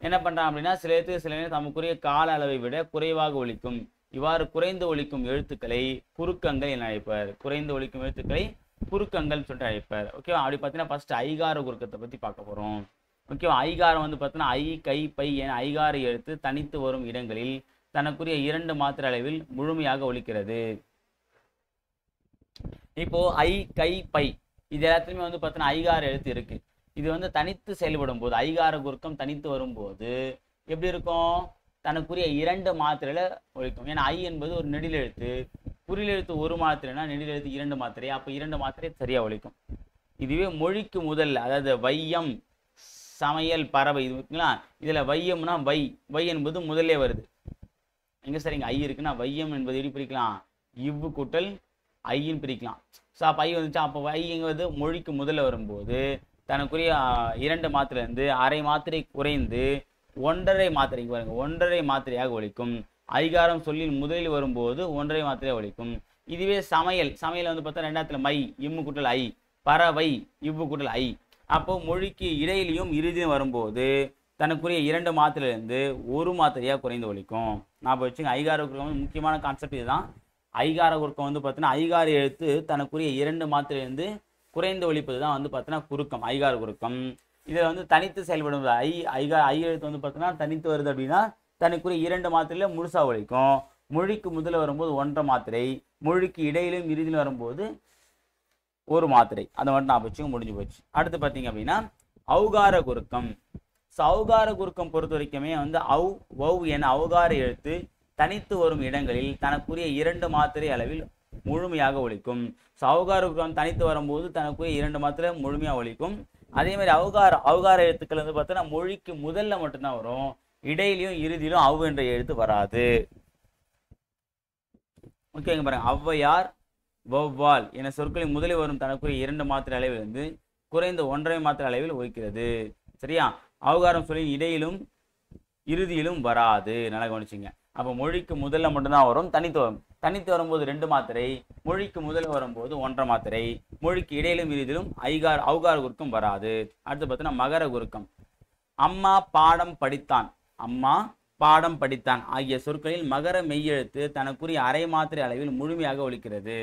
என்ன பண்ணுறான் அப்படின்னா சில நேரம் தமக்குரிய கால அளவை விட குறைவாக ஒலிக்கும். இவ்வாறு குறைந்து ஒலிக்கும் எழுத்துக்களை குறுக்கங்கள் என அழைப்பார். குறைந்து ஒலிக்கும் எழுத்துக்களை குறுக்கங்கள் சொல்லிட்டு அழைப்பார். ஓகேவா? அப்படி பார்த்தீங்கன்னா ஃபர்ஸ்ட் ஐகார குறுக்கத்தை பற்றி பார்க்க போகிறோம். ஓகேவா? ஐகாரம் வந்து பார்த்தீங்கன்னா ஐ, கை, பை என ஐகார எழுத்து தனித்து வரும் இடங்களில் தனக்குரிய 2 மாத்திரை அளவில் முழுமையாக ஒலிக்கிறது. இப்போ ஐ, கை, பை இது எல்லாத்துலையுமே வந்து பார்த்தீங்கன்னா ஐகார எழுத்து இருக்கு. இது வந்து தனித்து செயல்படும் போது ஐகார குறுக்கம் தனித்து வரும்போது எப்படி இருக்கும்? தனக்குரிய 2 மாத்திரையில ஒலிக்கும். ஏன்னா ஐ என்பது ஒரு நெடில் எழுத்து, குறில் எழுத்து 1 மாத்திரைனா நெடில் எழுத்து 2 மாத்திரை, அப்போ 2 மாத்திரை சரியா ஒலிக்கும். இதுவே மொழிக்கு முதல்ல, அதாவது வையம், சமையல், பறவை இது இருக்குங்களா, இதுல வையம்னா வை என்பது முதல்ல வருது. எங்க சார் இங்க ஐ இருக்குன்னா வையம் என்பது எப்படி பிரிக்கலாம்? இவ்வு கூட்டல் ஐன்னு பிரிக்கலாம். ஸோ அப்போ ஐ வந்துச்சா, அப்போ ஐ எங்க வந்து மொழிக்கு முதல்ல வரும்போது தனக்குரிய 2 மாத்திரை இருந்து அரை மாத்திரை குறைந்து 1.5 மாத்திரைக்கு பாருங்க 1.5 மாத்திரையாக ஒலிக்கும். ஐகாரம் சொல்லில் முதலில் வரும்போது 1.5 மாத்திரையாக ஒலிக்கும். இதுவே சமையல் வந்து பார்த்தா 2ஆத்துல மை, இம்மு கூட்டல் ஐ, பறவை இவ்வு கூட்டல் ஐ. அப்போ மொழிக்கு இடையிலையும் இறுதியும் வரும்போது தனக்குரிய 2 மாத்திரையிலிருந்து 1 மாத்திரையாக குறைந்து ஒலிக்கும். நான் வச்சுங்க ஐகார குறுக்கம் வந்து முக்கியமான கான்செப்ட் இதுதான். ஐகார குறுக்கம் வந்து பார்த்தீங்கன்னா ஐகார எழுத்து தனக்குரிய 2 மாத்திரையிலிருந்து குறைந்து ஒலிப்பது தான் வந்து பார்த்தீங்கன்னா குறுக்கம், ஐகார குறுக்கம். இதில் வந்து தனித்து செயல்படும் ஐ எழுத்து வந்து பார்த்தீங்கன்னா தனித்து வருது அப்படின்னா தனக்குரிய 2 மாத்திரையில முழுசா ஒலிக்கும். மொழிக்கு முதல்ல வரும்போது 1.5 மாத்திரை, மொழிக்கு இடையிலும் இறுதியிலும் வரும்போது 1 மாத்திரை. அதை மட்டும் நான் வச்சுங்க, முடிஞ்சு போச்சு. அடுத்து பார்த்தீங்க அப்படின்னா ஔகார குறுக்கம். ஸோ ஔகார குறுக்கம் பொறுத்த வரைக்குமே வந்து வௌ என ஔகார எழுத்து தனித்து வரும் இடங்களில் தனக்குரிய 2 மாத்திரை அளவில் முழுமையாக ஒலிக்கும். ஸோ ஔகார குறுக்கம் தனித்து வரும்போது தனக்குரிய 2 மாத்திரை முழுமையாக ஒலிக்கும். அதே மாதிரி ஔகார எழுத்துக்கள் வந்து பார்த்தோன்னா மொழிக்கு முதல்ல மட்டும்தான் வரும், இடையிலையும் இறுதியிலும் அவ் என்ற எழுத்து வராது. ஓகேங்க பாருங்க, ஔவையார், வௌவால் என சொற்களின் முதலில் வரும் தனக்குரிய 2 மாத்திரை அளவில் இருந்து குறைந்த 1.5 மாத்திரை அளவில் ஒலிக்கிறது. சரியா? ஔகாரம் சொல்லின் இடையிலும் இறுதியிலும் வராது. நல்லா கவனிச்சிங்க. அப்போ மொழிக்கு முதல்ல மட்டும்தான் வரும், தனித்து வரும். தனித்து வரும்போது 2 மாத்திரை, மொழிக்கு முதல்ல வரும்போது 1.5 மாத்திரை, மொழிக்கு இடையிலும் இறுதியிலும் ஔகார குறுக்கம் வராது. அடுத்து பார்த்தீங்கன்னா மகர குறுக்கம். அம்மா பாடம் படித்தான், அம்மா பாடம் படித்தான் ஆகிய சொற்களில் மகர மெய்யெழுத்து தனக்குரிய அரை மாத்திரை அளவில் முழுமையாக ஒலிக்கிறது.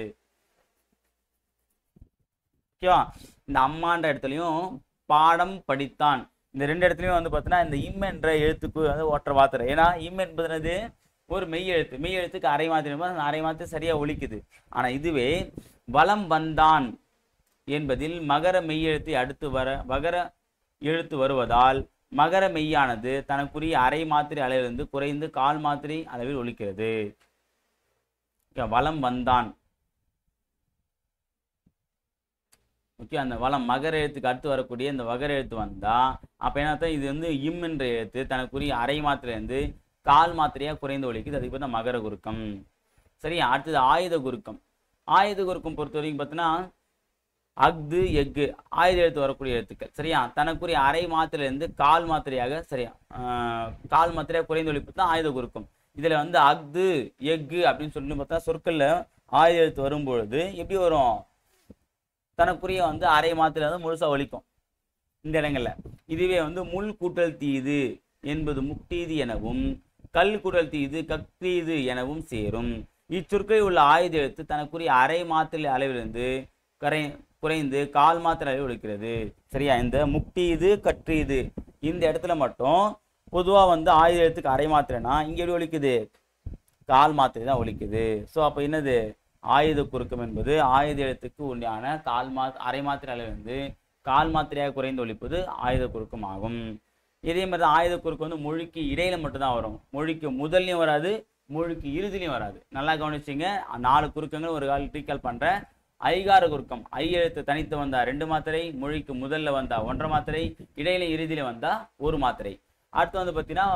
ஓகேவா? இந்த அம்மான்ற இடத்துலையும் பாடம் படித்தான் இந்த 2 இடத்துலையும் வந்து பார்த்தீங்கன்னா இந்த இம் என்ற எழுத்துக்கு வந்து ஒற்றை மாத்திரை. ஏன்னா இம் என்பது ஒரு மெய் எழுத்துக்கு அரை மாத்திரை, அந்த அரை மாத்திரை சரியா ஒலிக்குது. ஆனா இதுவே வலம் வந்தான் என்பதில் மகர மெய்யெழுத்தை அடுத்து வகர எழுத்து வருவதால் மகர மெய்யானது தனக்குரிய அரை மாத்திரை அளவிலிருந்து குறைந்து 1/4 மாத்திரை அளவில் ஒலிக்கிறது. வலம் வந்தான். ஓகே, அந்த வலம் மகர எழுத்துக்கு அடுத்து வரக்கூடிய இந்த வகர எழுத்து வந்தா அப்ப என்ன, இது வந்து இம் என்ற எழுத்து தனக்குரிய அரை மாத்திரையிலிருந்து 1/4 மாத்திரையா குறைந்து ஒலிக்குது. அதுக்கு பார்த்தா மகர குறுக்கம். சரியா? அடுத்தது ஆயுத குறுக்கம். ஆயுத குறுக்கம் பொறுத்த வரைக்கும் பார்த்தீங்கன்னா அஃது, எஃகு ஆயுத எழுத்து வரக்கூடிய எழுத்துக்கள். சரியா? தனக்குரிய அரை மாத்திரையிலிருந்து 1/4 மாத்திரையாக, சரியா 1/4 மாத்திரையாக குறைந்து ஒலிப்பது தான் ஆயுத குறுக்கம். இதுல வந்து அஃது, எஃகு அப்படின்னு சொல்லி பார்த்தா சொற்கள்ல ஆயுத எழுத்து வரும்பொழுது எப்படி வரும்? தனக்குரிய வந்து அரை மாத்திரை வந்து முழுசா ஒலிக்கும் இந்த இடங்கள்ல. இதுவே வந்து முள் கூட்டல் தீது என்பது முக்தீது எனவும் கல் கூட்டல் தீது கக்தீது எனவும் சேரும். இச்சொற்களில் உள்ள ஆயுத எழுத்து தனக்குரிய அரை மாத்திரை அளவிலிருந்து குறைந்து 1/4 மாத்திரை அளவில் ஒலிக்கிறது. சரியா? இந்த முக்தீது கற்றீது இந்த இடத்துல மட்டும் பொதுவா வந்து ஆயுத எழுத்துக்கு அரை மாத்திரைனா இங்க எப்படி ஒலிக்குது? 1/4 மாத்திரை தான் ஒலிக்குது. ஸோ அப்போ என்னது? ஆயுத குறுக்கம் என்பது ஆயுத எழுத்துக்கு உண்டான அரை மாத்திரை அளவிலிருந்து 1/4 மாத்திரையாக குறைந்து ஒலிப்பது ஆயுத குறுக்கம் ஆகும். இதே மாதிரி தான் ஆயுத குறுக்கம் வந்து மொழிக்கு இடையில மட்டும்தான் வரும், மொழிக்கு முதல்லையும் வராது, மொழிக்கு இறுதிலையும் வராது. நல்லா கவனிச்சிங்க. 4 குறுக்கங்கள் ஒரு கால் ரீகால் பண்றேன். ஐகார குறுக்கம் ஐ எழுத்து தனித்து வந்தா 2 மாத்திரை, மொழிக்கு முதல்ல வந்தா 1.5 மாத்திரை, இடையில இறுதியில வந்தா 1 மாத்திரை. அடுத்து வந்து பார்த்தீங்கன்னா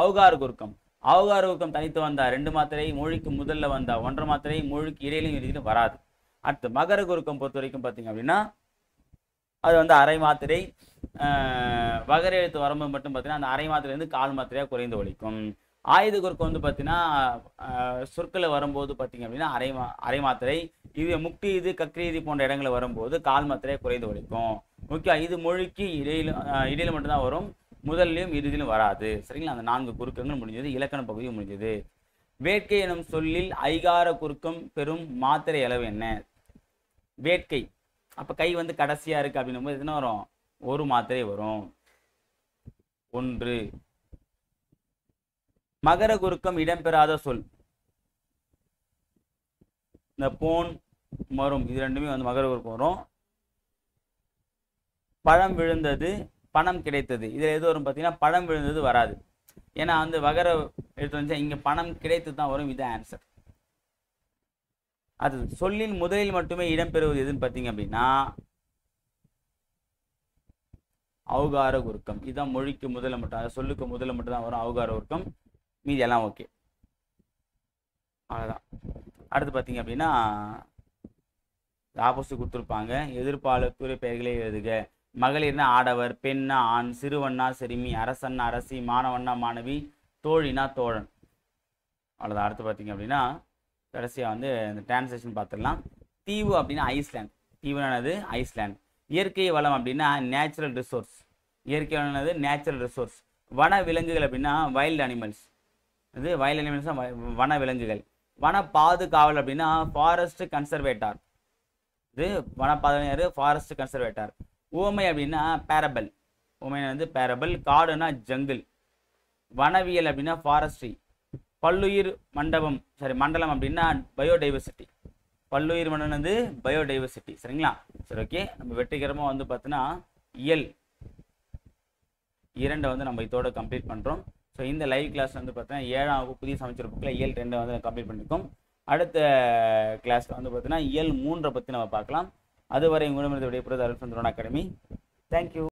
ஔகார குறுக்கம். ஔகார குறுக்கம் தனித்து வந்தா 2 மாத்திரை, மொழிக்கு முதல்ல வந்தா 1.5 மாத்திரை, மொழிக்கு இடையிலும் இறுதியிலும் வராது. அடுத்து மகர குறுக்கம் பொறுத்த வரைக்கும் பார்த்தீங்க அப்படின்னா அது வந்து அரை மாத்திரை. வகர எழுத்து வரும்போது மட்டும் பார்த்தீங்கன்னா அந்த அரை மாத்திரைலேருந்து கால் மாத்திரையாக குறைந்து ஒலிக்கும். ஆயுத குறுக்கம் வந்து பார்த்தீங்கன்னா சொற்களை வரும்போது பார்த்தீங்க அப்படின்னா அரை மாத்திரை. இது முக்தி இது கக்ரீதி போன்ற இடங்களில் வரும்போது கால் மாத்திரையாக குறைந்து ஒலிக்கும். முக்கியம் இது மொழிக்கு இடையில மட்டும்தான் வரும், முதல்லையும் இறுதியிலும் வராது. சரிங்களா? அந்த 4 குறுக்கங்கள் முடிஞ்சது, இலக்கண பகுதி முடிஞ்சது. வேட்கை எனும் சொல்லில் ஐகார குறுக்கம் பெறும் மாத்திரை அளவு என்ன? வேட்கை, அப்ப கை வந்து கடைசியா இருக்கு அப்படின்னும் போது என்ன வரும்? ஒரு மாத்திரை வரும். 1. மகர குறுக்கம் இடம்பெறாத சொல், இந்த போன் மரும் இது ரெண்டுமே வந்து மகர குறுக்கம் வரும். பழம் விழுந்தது, பணம் கிடைத்தது, இதுல எது வரும் பார்த்தீங்கன்னா பழம் விழுந்தது வராது. ஏன்னா வந்து வகர எடுத்து வந்து இங்க பணம் கிடைத்து தான் வரும். இது ஆன்சர். அது சொல்லின் முதலில் மட்டுமே இடம்பெறுவது எதுன்னு பார்த்தீங்க அப்படின்னா அவுகார குறுக்கம். இதுதான் மொழிக்கு முதல்ல மட்டும், அது சொல்லுக்கு முதல்ல மட்டும் தான் வரும் அவுகார குறுக்கம். மீதி எல்லாம் ஓகே. அவ்வளோதான். அடுத்து பார்த்தீங்க அப்படின்னா ஆப்போசிட் கொடுத்துருப்பாங்க. எதிர்பாலத்துறை பெயர்களை எழுதுக. மகளிர்னா ஆடவர், பெண்ணா ஆண், சிறுவண்ணா சிறுமி, அரசன்னா அரசி, மாணவன்னா மாணவி, தோழினா தோழன். அவ்வளோதான். அடுத்து பார்த்தீங்க அப்படின்னா கடைசியாக வந்து இந்த டிரான்ஸ்லேஷன் பார்த்துடலாம். தீவு அப்படின்னா ஐஸ்லாண்ட். தீவுனானது ஐஸ்லாண்ட். இயற்கை வளம் அப்படின்னா நேச்சுரல் ரிசோர்ஸ். இயற்கை வளம்னது நேச்சுரல் ரிசோர்ஸ். வன விலங்குகள் அப்படின்னா வைல்டு அனிமல்ஸ். இது வைல்டு அனிமல்ஸ் வன விலங்குகள். வன பாதுகாவல் அப்படின்னா ஃபாரஸ்ட் கன்சர்வேட்டார். இது வன பாதுகாவலர், ஃபாரஸ்ட் கன்சர்வேட்டார். ஊமை அப்படின்னா பேரபல். ஊமை வந்து பேரபல். காடுனா ஜங்கிள். வனவியல் அப்படின்னா ஃபாரஸ்ட்ரி. பல்லுயிர் மண்டலம் அப்படின்னா பயோடைவர்சிட்டி. பல்லுயிர் மண்டலம் வந்து பயோடைவர்சிட்டி. சரிங்களா? சரி, ஓகே. நம்ம வெற்றிகரமாக வந்து பார்த்தீங்கன்னா இயல் 2 வந்து நம்ம இதோட கம்ப்ளீட் பண்ணுறோம். ஸோ இந்த லைவ் கிளாஸ் வந்து பார்த்தீங்கன்னா 7ஆம் வகுப்பு புதிய சமைச்சர் புக்கில் இயல் 2 வந்து கம்ப்ளீட் பண்ணியிருக்கோம். அடுத்த கிளாஸில் வந்து பார்த்தீங்கன்னா இயல் 3 பற்றி நம்ம பார்க்கலாம். அதுவரை உங்களிடமிருந்து விடைபெறுவது அருள் அகாடமி. தேங்க்யூ.